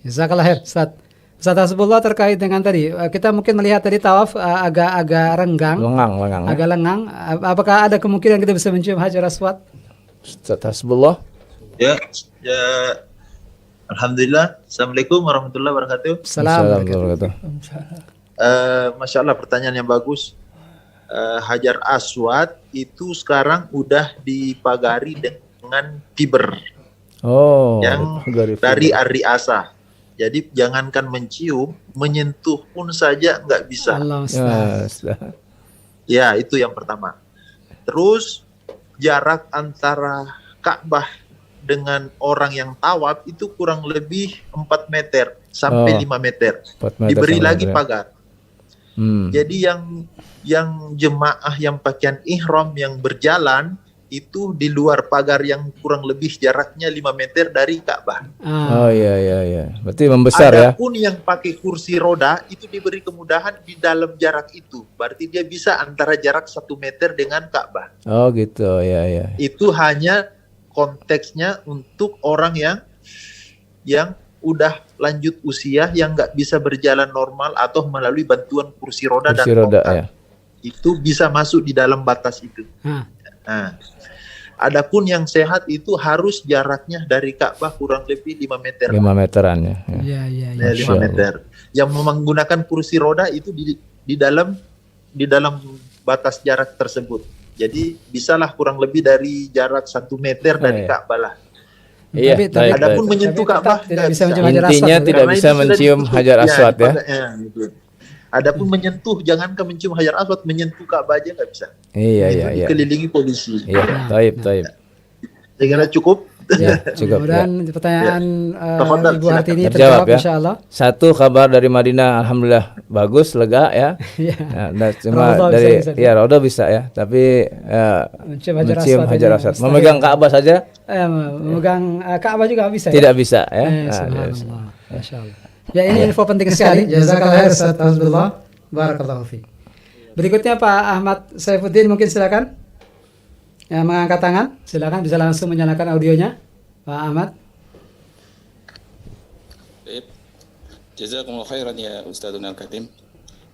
Jazakallah khair, Ustaz. Ustaz Hasbullah, terkait dengan tadi, kita mungkin melihat tadi tawaf agak renggang. Lengang. Agak lengang. Apakah ada kemungkinan kita bisa mencium Hajar Aswad? Ustaz Hasbullah. Ya. Alhamdulillah. Assalamualaikum warahmatullahi wabarakatuh. Assalamualaikum. Masya Allah, pertanyaan yang bagus. Hajar Aswad itu sekarang udah dipagari dengan fiber yang dari Ari Asa. Jadi jangankan mencium, menyentuh pun saja nggak bisa. Ya, itu yang pertama. Terus jarak antara Ka'bah dengan orang yang tawaf itu kurang lebih 4 meter sampai 5 meter. Diberi lagi pagar. Jadi yang jemaah yang pakaian ihram yang berjalan itu di luar pagar yang kurang lebih jaraknya 5 meter dari Ka'bah. Oh iya. Berarti membesar ya. Adapun yang pakai kursi roda itu diberi kemudahan di dalam jarak itu. Berarti dia bisa antara jarak 1 meter dengan Ka'bah. Oh gitu, ya. Itu hanya konteksnya untuk orang yang udah lanjut usia, yang nggak bisa berjalan normal atau melalui bantuan kursi roda dan tongkat. Ya. Itu bisa masuk di dalam batas itu. Nah, Adapun yang sehat itu harus jaraknya dari Ka'bah kurang lebih 5 meter. 5 meteran ya. Iya, iya, iya. Ya, 5 meter. Yang menggunakan kursi roda itu di dalam batas jarak tersebut. Jadi bisalah kurang lebih dari jarak 1 meter dari Ka'bah lah. Iya, baik, Adapun baik. menyentuh Ka'bah tidak bisa mencium bisa. Hajar Intinya Aswad, tidak Karena bisa ini sudah mencium ditutup. Hajar Aswad ya. Gitu. Adapun menyentuh, jangankan mencium Hajar Aswad, menyentuh Ka'bah aja nggak bisa. Iya, Itu iya, iya. dikelilingi polisi. Iya, taib, taib. Saya kira cukup. Ya, Cukup, mudah-mudahan pertanyaan Tafadhal, Ibu Hartini Terjawab terjawab ya. insya Allah. Satu kabar dari Madinah, alhamdulillah bagus, lega ya. Iya. Nah, cuma Raudhah dari bisa. ya Raudhah bisa ya, tapi Mencium Hajar mencium Aswad Hajar aja Aswad, mustahil. memegang Ka'bah saja Memegang Ka'bah juga bisa. tidak bisa ya. Ya? Nah, Subhanallah. Masya Allah. Ya, ini info penting sekali. Jazakallah khair Ustaz Hasbullah. Barakallahu fiik. Berikutnya Pak Ahmad Saifuddin, mungkin silakan. Yang mengangkat tangan, silakan bisa langsung menyalakan audionya. Pak Ahmad. Baik. Jazakumullah khairan ya Ustadzuna Al-Karim.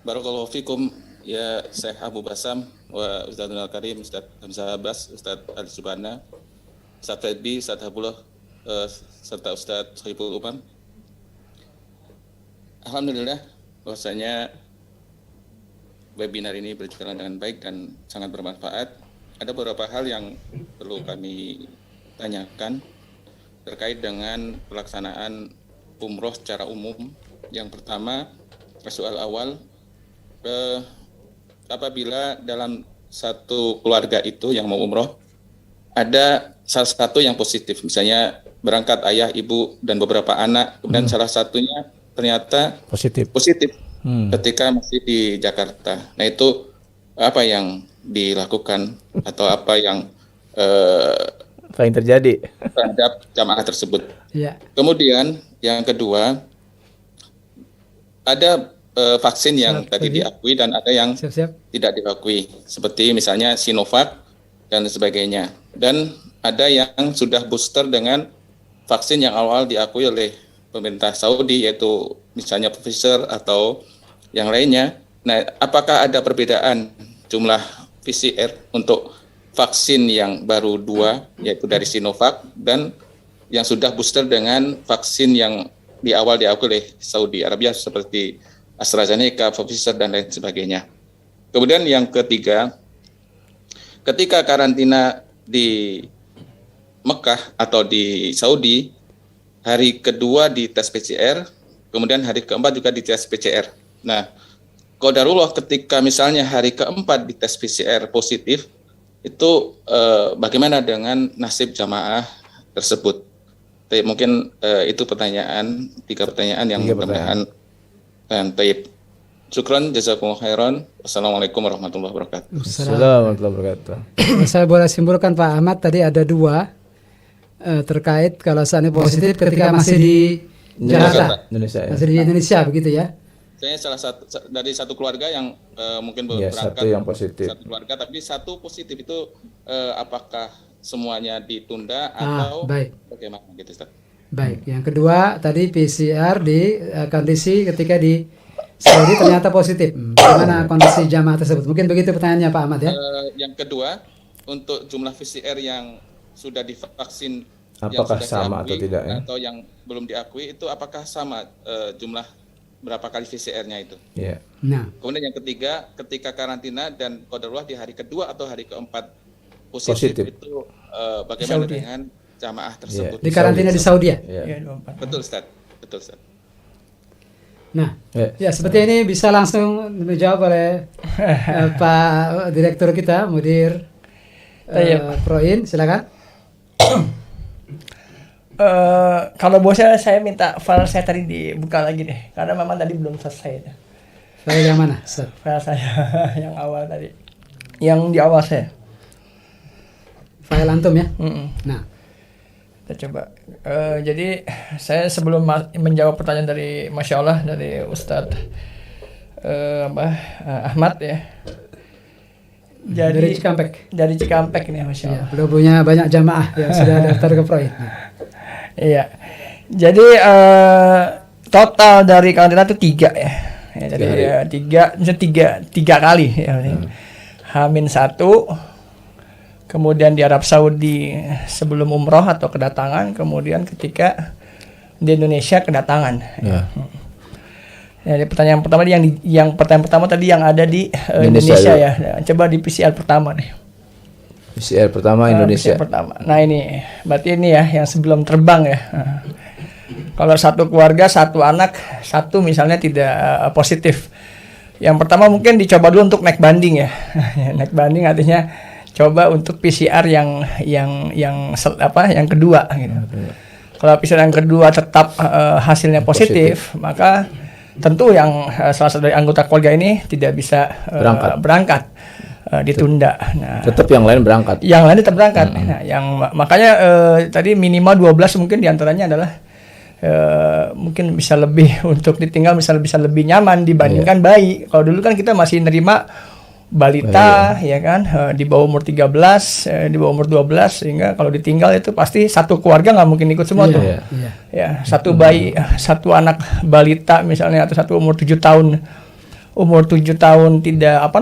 Barakallahu fikum ya Syekh Abu Basam wa Ustadzuna Al-Karim, Ustadz Hamzah Abbas, Ustadz Ali Subhana, Ustadz Fedbi, Ustadz Habullah, serta Ustadz Sohibul Umam. Alhamdulillah bahwasanya webinar ini berjalan dengan baik dan sangat bermanfaat. Ada beberapa hal yang perlu kami tanyakan terkait dengan pelaksanaan umroh secara umum. Yang pertama, soal awal, apabila dalam satu keluarga itu yang mau umroh, ada salah satu yang positif, misalnya berangkat ayah, ibu, dan beberapa anak, kemudian salah satunya ternyata positif ketika masih di Jakarta. Nah itu apa yang dilakukan atau apa yang terjadi terhadap jamaah tersebut. Ya. Kemudian yang kedua, ada vaksin yang tadi diakui dan ada yang tidak diakui, seperti misalnya Sinovac dan sebagainya. Dan ada yang sudah booster dengan vaksin yang awal diakui oleh pemerintah Saudi, yaitu misalnya Pfizer atau yang lainnya. Nah, apakah ada perbedaan jumlah PCR untuk vaksin yang baru 2, yaitu dari Sinovac, dan yang sudah booster dengan vaksin yang di awal diakui oleh Saudi Arabia seperti AstraZeneca, Pfizer, dan lain sebagainya. Kemudian yang ketiga, ketika karantina di Mekah atau di Saudi, hari kedua di tes PCR, kemudian hari keempat juga di tes PCR. Nah, qadarullah ketika misalnya hari keempat di tes PCR positif, itu bagaimana dengan nasib jamaah tersebut? Tapi mungkin itu pertanyaan, 3 pertanyaan yang mudah-mudahan taib. Syukran, jazakumullah khairan. Wassalamualaikum warahmatullahi wabarakatuh. Assalamualaikum warahmatullahi wabarakatuh. Saya boleh simpulkan Pak Ahmad, tadi ada 2 terkait kalau seandainya positif ketika masih di Jakarta, Indonesia, masih di Indonesia begitu ya? Saya salah satu dari satu keluarga yang mungkin berangkat satu yang positif. Satu keluarga, tapi satu positif itu apakah semuanya ditunda atau bagaimana gitu, Ustaz? Baik, yang kedua tadi PCR di kondisi ketika di Saudi ternyata positif. Bagaimana kondisi jamaah tersebut? Mungkin begitu pertanyaannya Pak Ahmad ya? Yang kedua, untuk jumlah PCR yang sudah divaksin, apakah yang sudah sama diakui, atau tidak ya? Atau yang belum diakui itu apakah sama jumlah berapa kali PCR-nya itu? Yeah. Nah. Kemudian yang ketiga, ketika karantina dan qadarullah di hari kedua atau hari keempat positif. Itu bagaimana dengan jamaah tersebut? Di karantina di Saudi ya? Betul Ustaz. Betul Ustaz. Nah, ya seperti ini bisa langsung dijawab oleh Pak Direktur kita, Mudir Proin, silakan. Kalau bosnya saya minta file saya tadi dibuka lagi deh, karena memang tadi belum selesai. File yang mana? File saya yang awal tadi, yang di awal saya. File antum ya? Nah, kita coba. Jadi saya sebelum menjawab pertanyaan dari Masya Allah dari Ustadz Ahmad ya. Jadi, dari Cikampek nih Masya Allah. Belum punya banyak jamaah yang sudah daftar ke Proin. Iya. Jadi total dari karantina itu 3 ya. Jadi tiga kali ya. H-1, kemudian di Arab Saudi sebelum umroh atau kedatangan, kemudian ketika di Indonesia kedatangan. Ya. Jadi pertanyaan pertama pertanyaan pertama tadi yang ada di Indonesia ya. Coba di PCR pertama nih. PCR pertama Indonesia. PCR pertama. Nah ini berarti ini ya yang sebelum terbang ya. Nah, kalau satu keluarga, satu anak, satu misalnya tidak positif. Yang pertama mungkin dicoba dulu untuk naik banding ya. Naik banding artinya coba untuk PCR yang kedua gitu. Kalau PCR yang kedua tetap hasilnya positif, maka tentu yang salah satu dari anggota keluarga ini tidak bisa berangkat, ditunda. Nah, tetap yang lain berangkat. Yang lain tetap berangkat. Nah, makanya tadi minimal 12 mungkin diantaranya adalah mungkin bisa lebih untuk ditinggal bisa lebih nyaman dibandingkan bayi. Kalau dulu kan kita masih nerima balita ya kan di bawah umur 13, di bawah umur 12 sehingga kalau ditinggal itu pasti satu keluarga nggak mungkin ikut semua tuh. Ya, satu bayi, satu anak balita misalnya atau satu umur 7 tahun tidak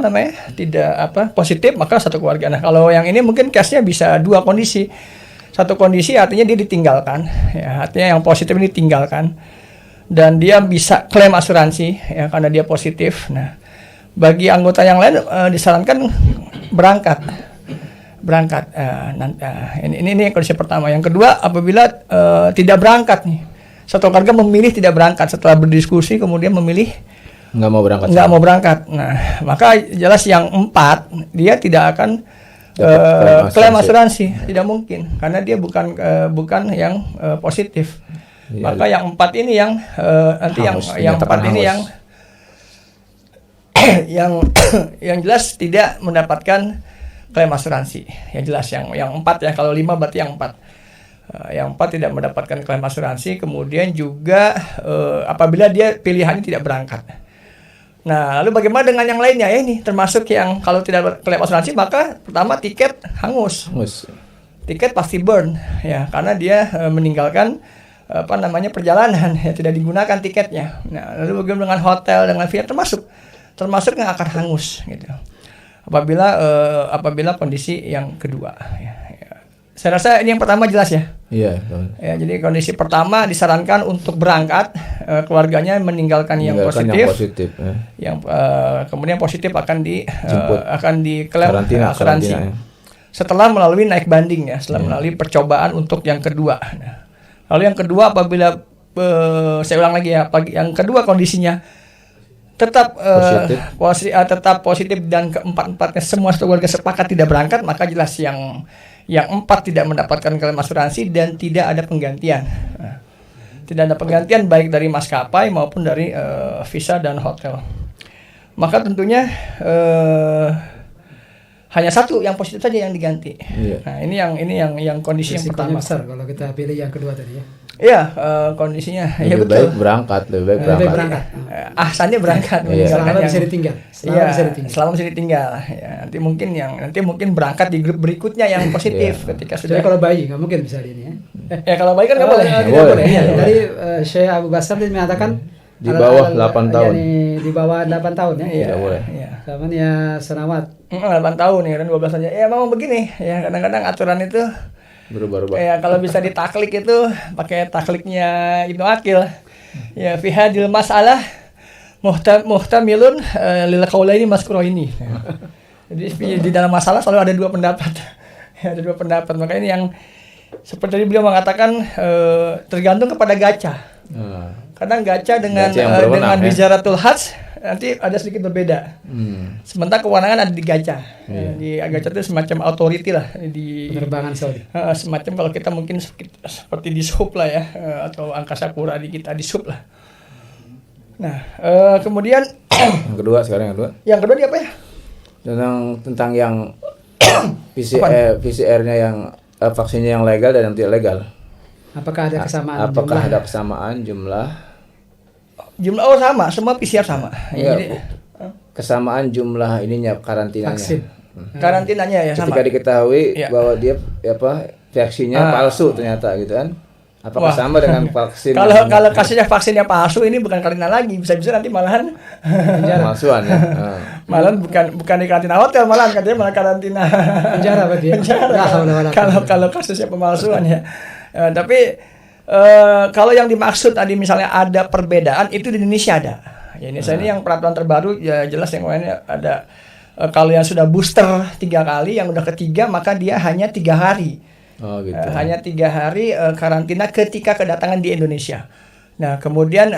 positif, maka satu keluarga. Nah, kalau yang ini mungkin case-nya bisa dua kondisi. Satu kondisi artinya dia ditinggalkan, ya, artinya yang positif ini ditinggalkan dan dia bisa klaim asuransi ya karena dia positif. Nah, bagi anggota yang lain disarankan berangkat. Ini kondisi pertama. Yang kedua, apabila tidak berangkat nih, satu keluarga memilih tidak berangkat setelah berdiskusi kemudian memilih nggak mau berangkat. Nah, maka jelas yang 4 dia tidak akan klaim asuransi, tidak mungkin karena dia bukan yang positif. Maka yang 4 ini yang nanti yang 4 ini yang jelas tidak mendapatkan klaim asuransi. Yang jelas yang 4 ya, kalau 5 berarti yang 4. Yang 4 tidak mendapatkan klaim asuransi, kemudian juga apabila dia pilihannya tidak berangkat. Nah, lalu bagaimana dengan yang lainnya ya ini? Termasuk yang kalau tidak klaim asuransi maka pertama tiket hangus. Tiket pasti burn ya karena dia meninggalkan perjalanan ya tidak digunakan tiketnya. Nah, lalu bagaimana dengan hotel, dengan via termasuk yang akan hangus gitu. Apabila kondisi yang kedua ya. Saya rasa ini yang pertama jelas ya. Iya. Ya, jadi kondisi pertama disarankan untuk berangkat, keluarganya meninggalkan yang positif. Yang kemudian positif akan diklaim asuransi. Ya. Setelah melalui naik banding ya, setelah melalui percobaan untuk yang kedua. Nah, lalu yang kedua apabila saya ulang lagi ya, yang kedua kondisinya tetap positif dan keempat-empatnya semua keluarga sepakat tidak berangkat, maka jelas yang 4 tidak mendapatkan klaim asuransi dan tidak ada penggantian. Nah, tidak ada penggantian baik dari maskapai maupun dari visa dan hotel. Maka tentunya hanya satu yang positif saja yang diganti. Nah, ini yang kondisi yang pertama. Besar kalau kita pilih yang kedua tadi ya. Iya, kondisinya lebih baik berangkat. Ahsannya berangkat. Selama bisa ditinggal. Selama bisa ditinggal. Ya, nanti mungkin berangkat di grup berikutnya yang positif ketika sudah. Jadi kalau bayi nggak mungkin bisa di ini ya. Kalau bayi kan nggak boleh. Tidak boleh. Tadi Syekh Abu Basam mengatakan di bawah 8 tahun. Di bawah 8 tahun ya. Tidak boleh. Sama ya senawat. 8 tahun ya dan 12 saja. Ya memang begini. Ya kadang-kadang aturan itu berubah-ubah. Ya kalau bisa ditaklik itu pakai takliknya Ibnu Aqil. Ya fi hadil masalah muhtamilun lil qaulaini mazkuraini. Jadi di dalam masalah selalu ada dua pendapat. Ya, ada dua pendapat. Maka ini yang seperti tadi beliau mengatakan tergantung kepada gacha. Kadang gacha dengan wizaratul hajj nanti ada sedikit berbeda. Sementara kewenangan ada di gacha. Di gacha itu semacam authority lah di penerbangan Saudi. Semacam kalau kita mungkin seperti di sub lah ya, atau angkasa pura di kita di sub lah. Nah, kemudian yang kedua Yang kedua di apa ya? Tentang yang PCR-nya yang vaksinnya yang legal dan yang tidak legal. Apakah ada kesamaan ada kesamaan jumlah? Jumlah sama, semua PCR sama. Jadi kesamaan jumlah karantinanya. Vaksin. Karantinanya ya sama. Ketika diketahui bahwa dia vaksinnya palsu ternyata gitu kan. Apakah sama dengan vaksin? Kalau kasusnya vaksinnya palsu, ini bukan karantina lagi, bisa-bisa nanti malahan palsuan ya. Malahan bukan di karantina hotel, malahan katanya malah karantina penjara berarti ya. Kalau kasusnya pemalsuan ya. Tapi kalau yang dimaksud tadi misalnya ada perbedaan, itu di Indonesia ada. Ya, Indonesia ini yang peraturan terbaru ya jelas, yang lainnya ada. Kalau yang sudah booster 3 kali, yang udah ketiga maka dia hanya 3 hari. Oh, gitu. Hanya 3 hari karantina ketika kedatangan di Indonesia. Nah, kemudian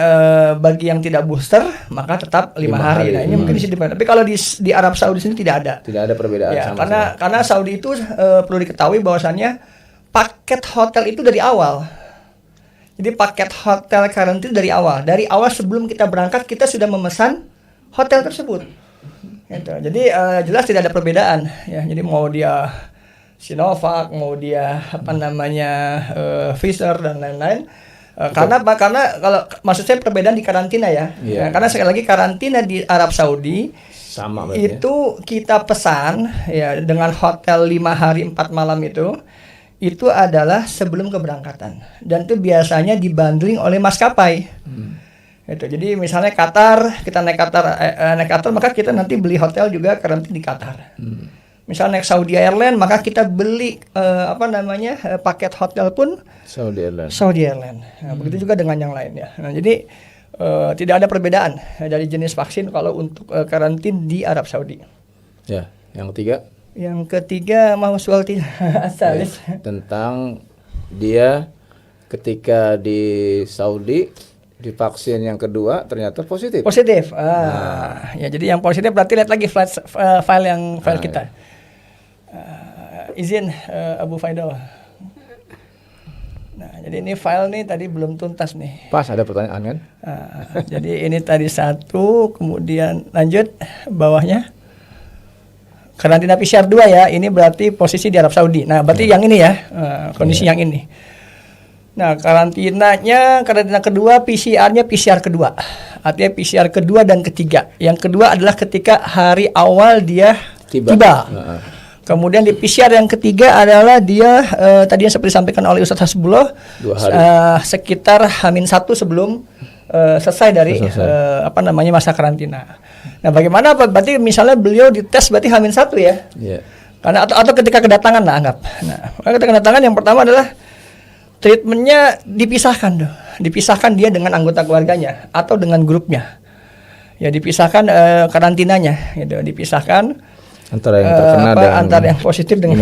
bagi yang tidak booster maka tetap 5 hari. Nah, ini mungkin di sini. Tapi kalau di Arab Saudi sini tidak ada. Tidak ada perbedaan Ya, sama karena Saudi itu perlu diketahui bahwasannya paket hotel itu dari awal. Jadi paket hotel karantina dari awal. Dari awal sebelum kita berangkat kita sudah memesan hotel tersebut. Gitu. Jadi jelas tidak ada perbedaan. Ya, jadi mau dia Sinovac, mau dia Pfizer dan lain-lain. Karena apa? Karena kalau maksud saya perbedaan di karantina ya. Yeah. Karena sekali lagi karantina di Arab Saudi sama itu kita pesan ya dengan hotel 5 hari 4 malam itu adalah sebelum keberangkatan, dan itu biasanya dibundling oleh maskapai. Itu. Jadi misalnya Qatar, kita naik Qatar maka kita nanti beli hotel juga karantina di Qatar. Misalnya naik Saudi Airlines maka kita beli paket hotel pun Saudi Airlines. Nah, begitu juga dengan yang lain ya. Nah, jadi tidak ada perbedaan dari jenis vaksin kalau untuk karantina di Arab Saudi. Ya, yang ketiga. Yang ketiga mau soal asalis tentang dia ketika di Saudi divaksin yang kedua ternyata positif. Ya, jadi yang positif berarti lihat lagi file kita. Izin Abu Faidal. Nah, jadi ini file nih tadi belum tuntas nih. Pas ada pertanyaan kan? Jadi ini tadi 1, kemudian lanjut bawahnya. Karantina PCR 2 ya, ini berarti posisi di Arab Saudi. Nah, berarti yang ini ya, kondisi yang ini. Nah, karantina kedua, PCR-nya PCR kedua. Artinya PCR kedua dan ketiga. Yang kedua adalah ketika hari awal dia tiba. Kemudian di PCR yang ketiga adalah dia tadi yang seperti disampaikan oleh Ustadz Hasbullah, sekitar H-1 sebelum selesai dari masa karantina. Nah, bagaimana berarti misalnya beliau dites berarti H-1 ya? Yeah. Karena atau ketika kedatangan lah anggap. Nah, ketika kedatangan yang pertama adalah treatmentnya dipisahkan dia dengan anggota keluarganya atau dengan grupnya. Ya, dipisahkan karantinanya, gitu, dipisahkan antara yang terkena dan antara yang positif dengan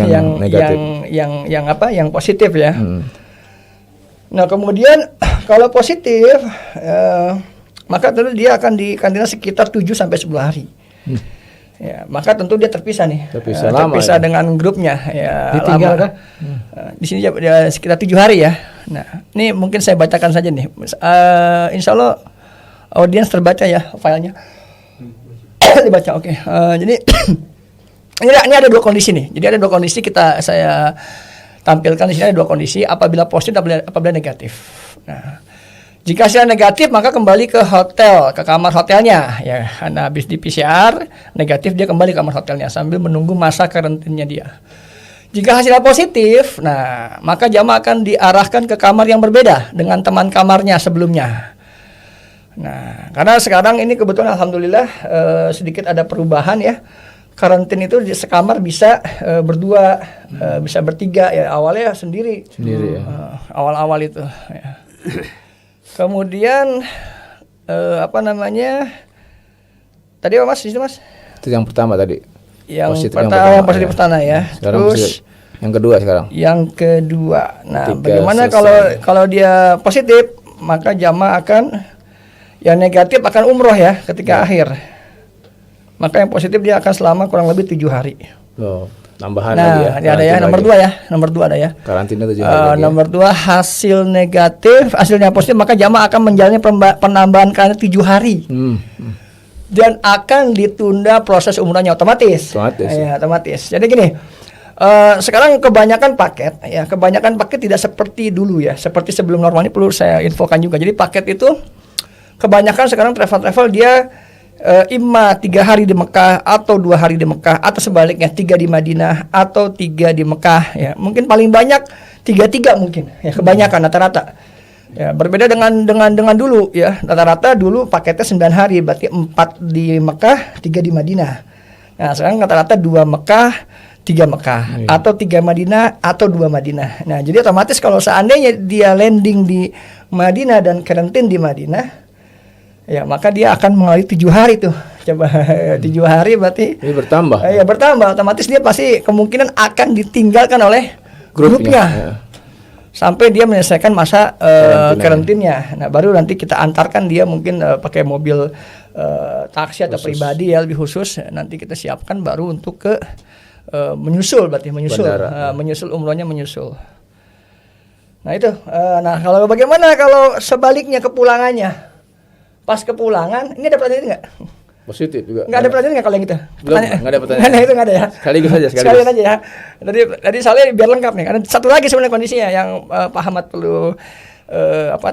yang positif ya. Nah, kemudian kalau positif maka tentu dia akan di karantina sekitar 7 sampai 10 hari. Ya, maka tentu dia terpisah nih. Terpisah dengan grupnya ya. Ditinggal kah? Di sini ya, sekitar 7 hari ya. Nah, ini mungkin saya bacakan saja nih. Insya Allah audiens terbaca ya filenya. Dibaca, oke. Jadi ini ada 2 kondisi nih. Jadi ada 2 kondisi saya tampilkan di sini, ada 2 kondisi apabila positif apabila negatif. Nah, jika hasilnya negatif maka kembali ke hotel, ke kamar hotelnya ya. Karena habis di PCR negatif dia kembali ke kamar hotelnya sambil menunggu masa karantinanya dia. Jika hasilnya positif, nah maka jamaah akan diarahkan ke kamar yang berbeda dengan teman kamarnya sebelumnya. Nah, karena sekarang ini kebetulan alhamdulillah sedikit ada perubahan ya. Karantina itu di sekamar bisa berdua, bisa bertiga ya. Awalnya sendiri ya. Awal-awal itu ya. Kemudian tadi apa Mas? Itu Mas? Itu yang pertama tadi. Yang positif pertama ya. Sekarang terus yang kedua sekarang. Yang kedua. Nah, bagaimana kalau dia positif, maka jamaah akan yang negatif akan umroh ya ketika akhir. Maka yang positif dia akan selama kurang lebih 7 hari. Loh, tambahan lagi ya. Ada ya nomor 2 ya. Nomor 2 ada ya. Karantina 7 hari. Nomor 2 hasilnya positif maka jamaah akan menjalani penambahan karantina 7 hari. Dan akan ditunda proses umrahnya otomatis. Otomatis. Jadi gini, sekarang kebanyakan paket tidak seperti dulu ya, seperti sebelum normal. Ini perlu saya infokan juga. Jadi paket itu kebanyakan sekarang travel dia imma 3 hari di Mekah atau 2 hari di Mekah atau sebaliknya 3 di Madinah atau 3 di Mekah ya. Mungkin paling banyak 3 mungkin ya, kebanyakan rata-rata. Ya, berbeda dengan dulu ya. Rata-rata dulu paketnya 9 hari, berarti 4 di Mekah, 3 di Madinah. Nah, sekarang rata-rata 2 Mekah, 3 Mekah, atau 3 Madinah atau 2 Madinah. Nah, jadi otomatis kalau seandainya dia landing di Madinah dan karantin di Madinah, ya maka dia akan mengalami 7 hari tuh. Coba 7 hari berarti ini bertambah. Ya bertambah, otomatis dia pasti kemungkinan akan ditinggalkan oleh grupnya. Ya. Sampai dia menyelesaikan masa karantinnya. Nah, baru nanti kita antarkan dia mungkin pakai mobil taksi atau pribadi ya lebih khusus. Nanti kita siapkan baru untuk ke menyusul, berarti menyusul umrohnya menyusul. Nah itu. Nah kalau bagaimana kalau sebaliknya kepulangannya? Pas kepulangan, ini ada pertanyaan nggak? Positif juga. Nggak ada pertanyaan nggak kalau yang gitu? Belum, nggak ada pertanyaan. Itu nggak ada ya. Sekalian aja ya. Tadi soalnya biar lengkap nih. Karena satu lagi sebenarnya kondisinya yang Pak Ahmad perlu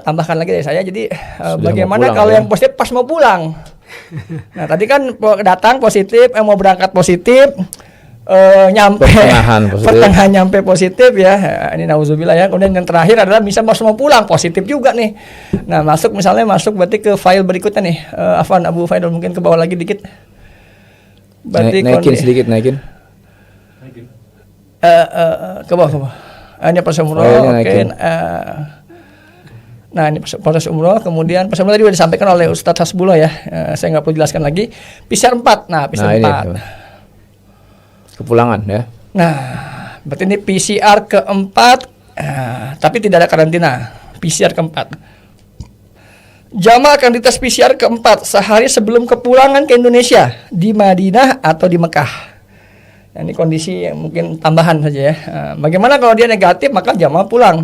tambahkan lagi dari saya. Jadi bagaimana kalau yang positif pas mau pulang? Nah tadi kan datang positif, mau berangkat positif, nyampe pertengahan nyampe positif ya. Ini nauzubillah ya. Kemudian yang terakhir adalah bisa mau pulang positif juga nih. Nah masuk berarti ke file berikutnya nih. Afwan Abu Faidul mungkin ke bawah lagi dikit. Berarti naikin. Ke bawah. Ini proses umroh. Oke. Nah ini proses umroh. Kemudian proses umroh tadi sudah disampaikan oleh Ustadz Hasbullah ya. Saya nggak perlu jelaskan lagi. PCR 4. Nah PCR 4. Kepulangan ya. Nah, berarti ini PCR keempat, tapi tidak ada karantina. PCR keempat. Jamaah akan dites PCR keempat sehari sebelum kepulangan ke Indonesia di Madinah atau di Mekah. Nah, ini kondisi yang mungkin tambahan saja ya. Bagaimana kalau dia negatif maka jamaah pulang.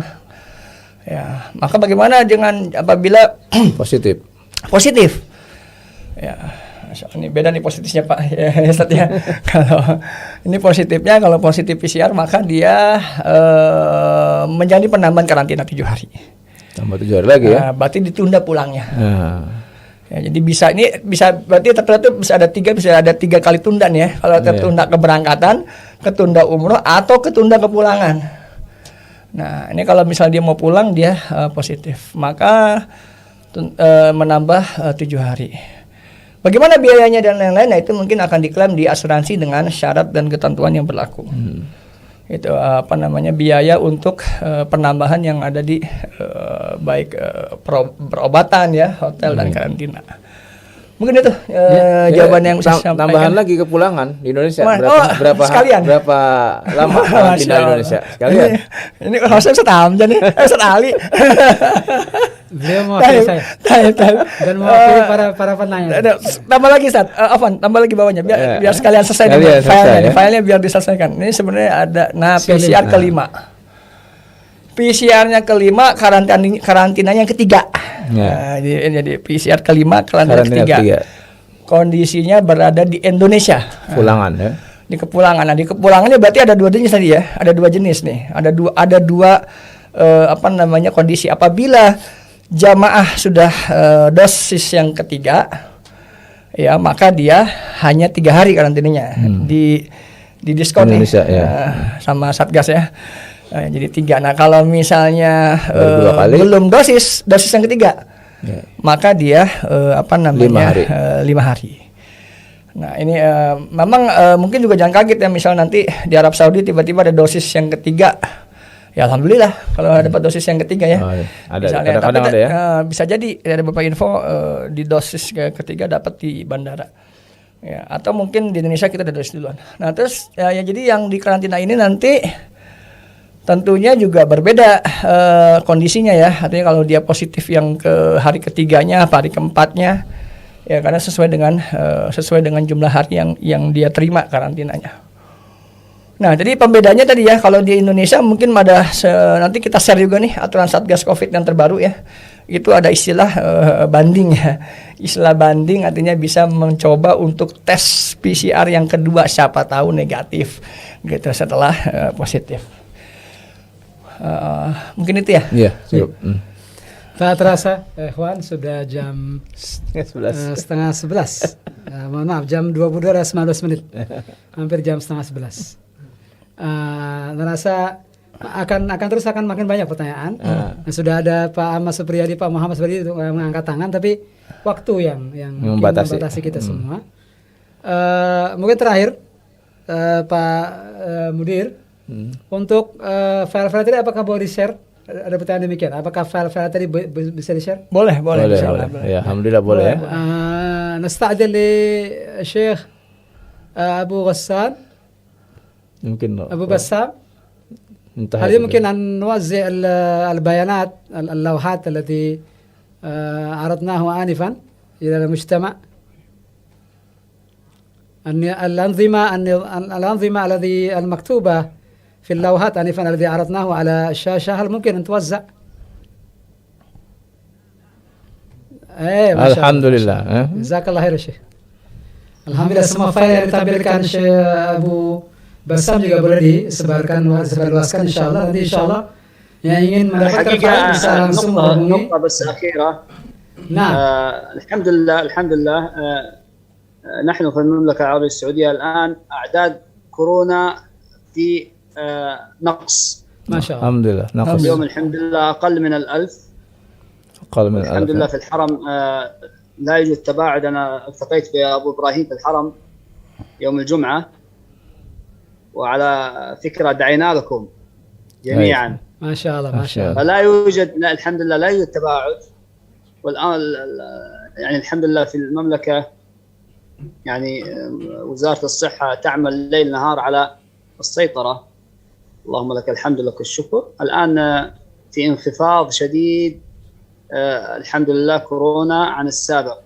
Ya, maka bagaimana dengan apabila positif? Ya. Ini beda nih positifnya Pak ya, Ustaz ya. Kalau ini positifnya, kalau positif PCR maka dia menjadi penambahan karantina 7 hari. Tambah 7 hari lagi ya. Berarti ditunda pulangnya. Ya, jadi bisa berarti tertentu bisa ada 3 kali tunda nih ya. Kalau tertunda keberangkatan, ketunda umroh atau ketunda kepulangan. Nah, ini kalau misalnya dia mau pulang dia positif, maka menambah 7 hari. Bagaimana biayanya dan lain-lain, nah itu mungkin akan diklaim di asuransi dengan syarat dan ketentuan yang berlaku. Itu biaya untuk penambahan yang ada di baik perobatan ya, hotel dan karantina. Mungkin itu jawaban yang bisa saya tambahan lagi kepulangan di Indonesia. Berapa lama karantina di Indonesia? Sekalian. Ini saya Ustaz Hamzah nih, Ustaz Ali. Beliau mewakili saya dan mewakili para penanya. Tambah lagi Ustaz, tambah lagi bawahnya biar sekalian selesai filenya biar diselesaikan. Ini sebenarnya ada PCR kelima. PCR-nya kelima, karantinanya ketiga. Jadi PCR kelima, karantina ketiga. Kondisinya berada di Indonesia. Pulangan ya. Di kepulangan. Nah, di kepulangannya berarti ada 2 jenis tadi ya. Ada 2 jenis nih. Ada dua kondisi. Apabila jamaah sudah dosis yang ketiga, ya maka dia hanya 3 hari karantinanya di diskon Indonesia, nih sama Satgas ya. Jadi 3. Nah kalau misalnya belum dosis yang ketiga, maka dia 5 hari. Nah ini memang mungkin juga jangan kaget ya, misal nanti di Arab Saudi tiba-tiba ada dosis yang ketiga. Ya alhamdulillah kalau dapat dosis yang ketiga ya. Ada kadang-kadang ada ya. Bisa jadi ada beberapa info di dosis ketiga dapat di bandara. Ya, atau mungkin di Indonesia kita ada dosis duluan. Nah terus ya jadi yang di karantina ini nanti tentunya juga berbeda kondisinya ya. Artinya kalau dia positif yang ke hari ketiganya, hari keempatnya, ya karena sesuai dengan jumlah hari yang dia terima karantinanya. Nah, jadi pembedanya tadi ya, kalau di Indonesia mungkin ada nanti kita share juga nih aturan Satgas Covid yang terbaru ya. Itu ada istilah banding ya. Istilah banding artinya bisa mencoba untuk tes PCR yang kedua siapa tahu negatif gitu setelah positif. Mungkin itu ya. Iya, cukup. Tak terasa, Juan sudah jam setengah 11. Mohon maaf, jam 22:19. Hampir jam setengah 11. Terasa akan terus makin banyak pertanyaan. Sudah ada Pak Ahmad Supriyadi, Pak Muhammad Supriyadi untuk mengangkat tangan, tapi waktu yang membatasi kita semua. Mungkin terakhir Pak Mudir, untuk file-file tadi apakah boleh di-share? Ada pertanyaan demikian. Apakah file-file tadi bisa di-share? Boleh. Ya, alhamdulillah boleh ya. نستعجل للشيخ أبو غسان Mungkin أبو بسام. انتهى. هل يمكن أن نوزع البيانات اللوحات التي عرضناه آنفا إلى المجتمع؟ أن الأنظمة الذي المكتوبة في اللوحات آنفا الذي عرضناه على الشاشة هل ممكن أن توزع؟ Alhamdulillah. Jazakallah khair Syekh. Alhamdulillah semua file yang ditampilkan Syekh Abu Bassam juga boleh disebarluaskan insyaallah. Nanti insyaallah yang ingin mendapatkan file bisa langsung menghubungi. نقطة بس أخيرة. نعم. الحمد لله نحن في المملكة العربية السعودية الآن أعداد كورونا في نقص. ما شاء الله. الحمد لله نقص. اليوم الحمد لله أقل من 1000. الحمد لله في الحرم لا يوجد تباعد. أنا التقيت بأبو إبراهيم في الحرم يوم الجمعة، وعلى فكرة دعينا لكم جميعا. ما شاء الله ما شاء الله. فلا يوجد، لا الحمد لله لا يوجد تباعد. والآن يعني الحمد لله في المملكة يعني وزارة الصحة تعمل ليل نهار على السيطرة. اللهم لك الحمد لك الشكر. الآن في انخفاض شديد الحمد لله كورونا عن السابق.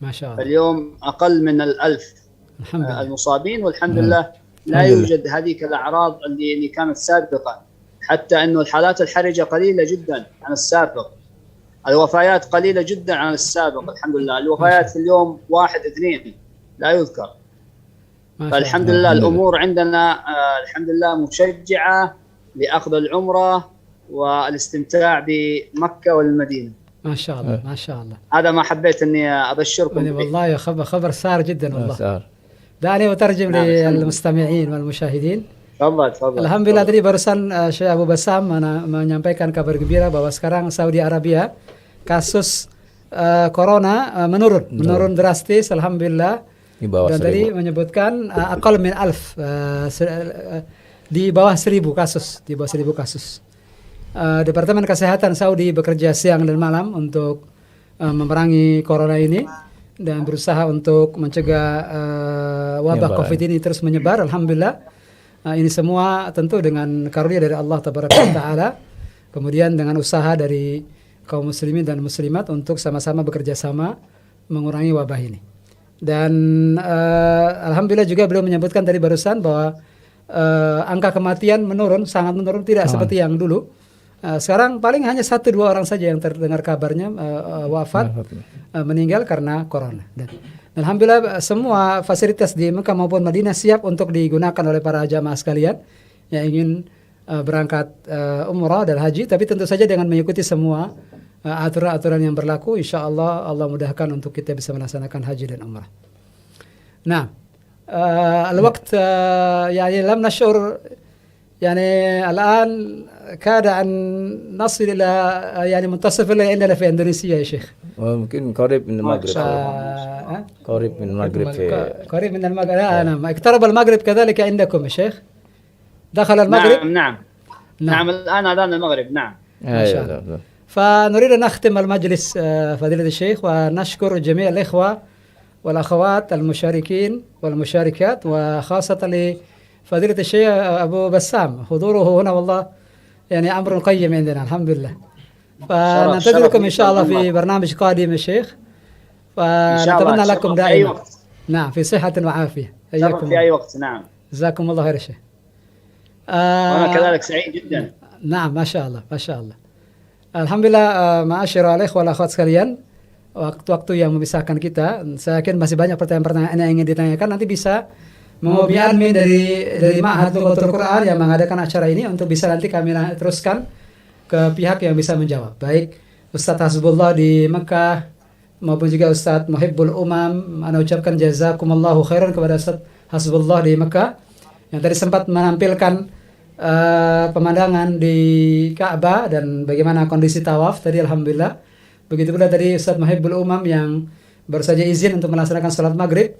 ما شاء الله. اليوم أقل من 1000 المصابين، والحمد لله لا يوجد هذيك الأعراض اللي كانت سابقا، حتى أنه الحالات الحرجة قليلة جدا عن السابق، الوفيات قليلة جدا عن السابق. الحمد لله الوفيات في اليوم 1 2 لا يذكر. فالحمد لله الأمور عندنا الحمد لله مشجعة لأخذ العمرة والاستمتاع بمكة والمدينة. ما شاء الله ما شاء الله. هذا ما حبيت اني ابشركم به. والله خبر سار جدا والله. دعني أترجم للمستمعين والمشاهدين. تفضل. Alhamdulillah tadi barusan Syekh Abu Bassam menyampaikan kabar gembira bahwa sekarang Saudi Arabia kasus corona menurun drastis, alhamdulillah. Dan tadi menyebutkan aqal min 1000, di bawah 1000 kasus. Departemen Kesehatan Saudi bekerja siang dan malam untuk memerangi corona ini dan berusaha untuk mencegah wabah COVID ini terus menyebar. Alhamdulillah, ini semua tentu dengan karunia dari Allah Tabaraka wa Ta'ala, kemudian dengan usaha dari kaum muslimin dan muslimat untuk sama-sama bekerja sama mengurangi wabah ini. Dan alhamdulillah juga beliau menyebutkan tadi barusan bahwa angka kematian sangat menurun, tidak seperti yang dulu. Sekarang paling hanya 1-2 orang saja yang terdengar kabarnya wafat, meninggal karena corona. Dan alhamdulillah semua fasilitas di Mekah maupun Madinah siap untuk digunakan oleh para jamaah sekalian yang ingin berangkat umrah dan haji, tapi tentu saja dengan mengikuti semua aturan-aturan yang berlaku. Insya Allah mudahkan untuk kita bisa melaksanakan haji dan umrah. Nah, الوقت يعني لم نشعر يعني الآن كاد أن نصل إلى يعني منتصف الليل عندنا في إندونيسيا يا شيخ. ممكن قريب من المغرب. قريب من المغرب قريب من المغرب. نعم اقترب المغرب كذلك عندكم يا شيخ. دخل المغرب. نعم الآن أذان المغرب. نعم. ما شاء الله. فنريد أن نختم المجلس فضيلة الشيخ ونشكر جميع الإخوة والأخوات المشاركين والمشاركات، وخاصة لفضيلة الشيخ أبو بسام. حضوره هنا والله يعني أمر قيم عندنا الحمد لله. فننتظركم إن شاء الله في برنامج قادم يا شيخ، ونتمنى لكم دائما نعم في صحة وعافية. شرف في أي وقت. نعم جزاكم الله خير يا شيخ. وأنا كذلك سعيد جدا. نعم ما شاء الله ما شاء الله. Alhamdulillah, ma'asyiral ikhwah wal akhwat sekalian, waktu-waktu yang memisahkan kita, saya yakin masih banyak pertanyaan-pertanyaan yang ingin ditanyakan. Nanti bisa menghubungi admin dari Ma'had Lughatul Quran yang mengadakan acara ini untuk bisa nanti kami teruskan ke pihak yang bisa menjawab. Baik Ustadz Hasbullah di Mekah maupun juga Ustadz Muhibbul Umam. Ana ucapkan jazakumullahu khairan kepada Ustadz Hasbullah di Mekah yang tadi sempat menampilkan pemandangan di Ka'bah dan bagaimana kondisi tawaf tadi, alhamdulillah. Begitu pula tadi Ustaz Muhibbul Umam yang baru saja izin untuk melaksanakan salat maghrib.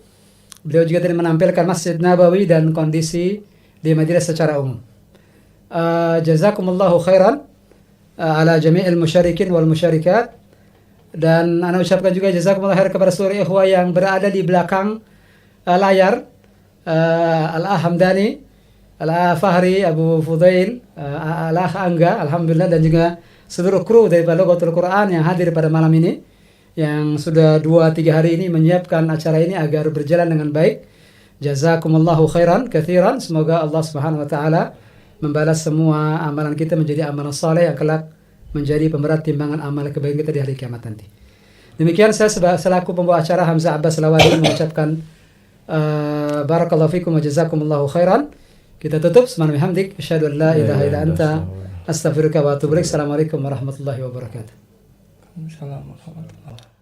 Beliau juga tadi menampilkan Masjid Nabawi dan kondisi di Madinah secara umum. Jazakumullahu khairan ala jami'il musyarikin wal musyarikat. Dan ana ucapkan juga jazakumullah khair kepada seluruh ikhwah yang berada di belakang layar, Al-Ah Hamdani, Al-Ah Fahri, Abu Fudail, Al-Ah Angga, alhamdulillah, dan juga seluruh kru dari Lughatul Quran yang hadir pada malam ini, yang sudah 2-3 hari ini menyiapkan acara ini agar berjalan dengan baik. Jazakumullahu khairan katsiran. Semoga Allah Subhanahu wa taala membalas semua amalan kita menjadi amalan saleh yang kelak menjadi pemberat timbangan amal kebaikan kita di hari kiamat nanti. Demikian saya selaku pembawa acara Hamzah Abbas Lawadi mengucapkan barakallahu fikum wa jazakumullahu khairan. Kita tutup. Subhanallah hamdik asyhadu an la ilaha illa anta astaghfiruka wa atubu ilaik. Assalamualaikum warahmatullahi wabarakatuh. Waalaikumsalam warahmatullahi wabarakatuh.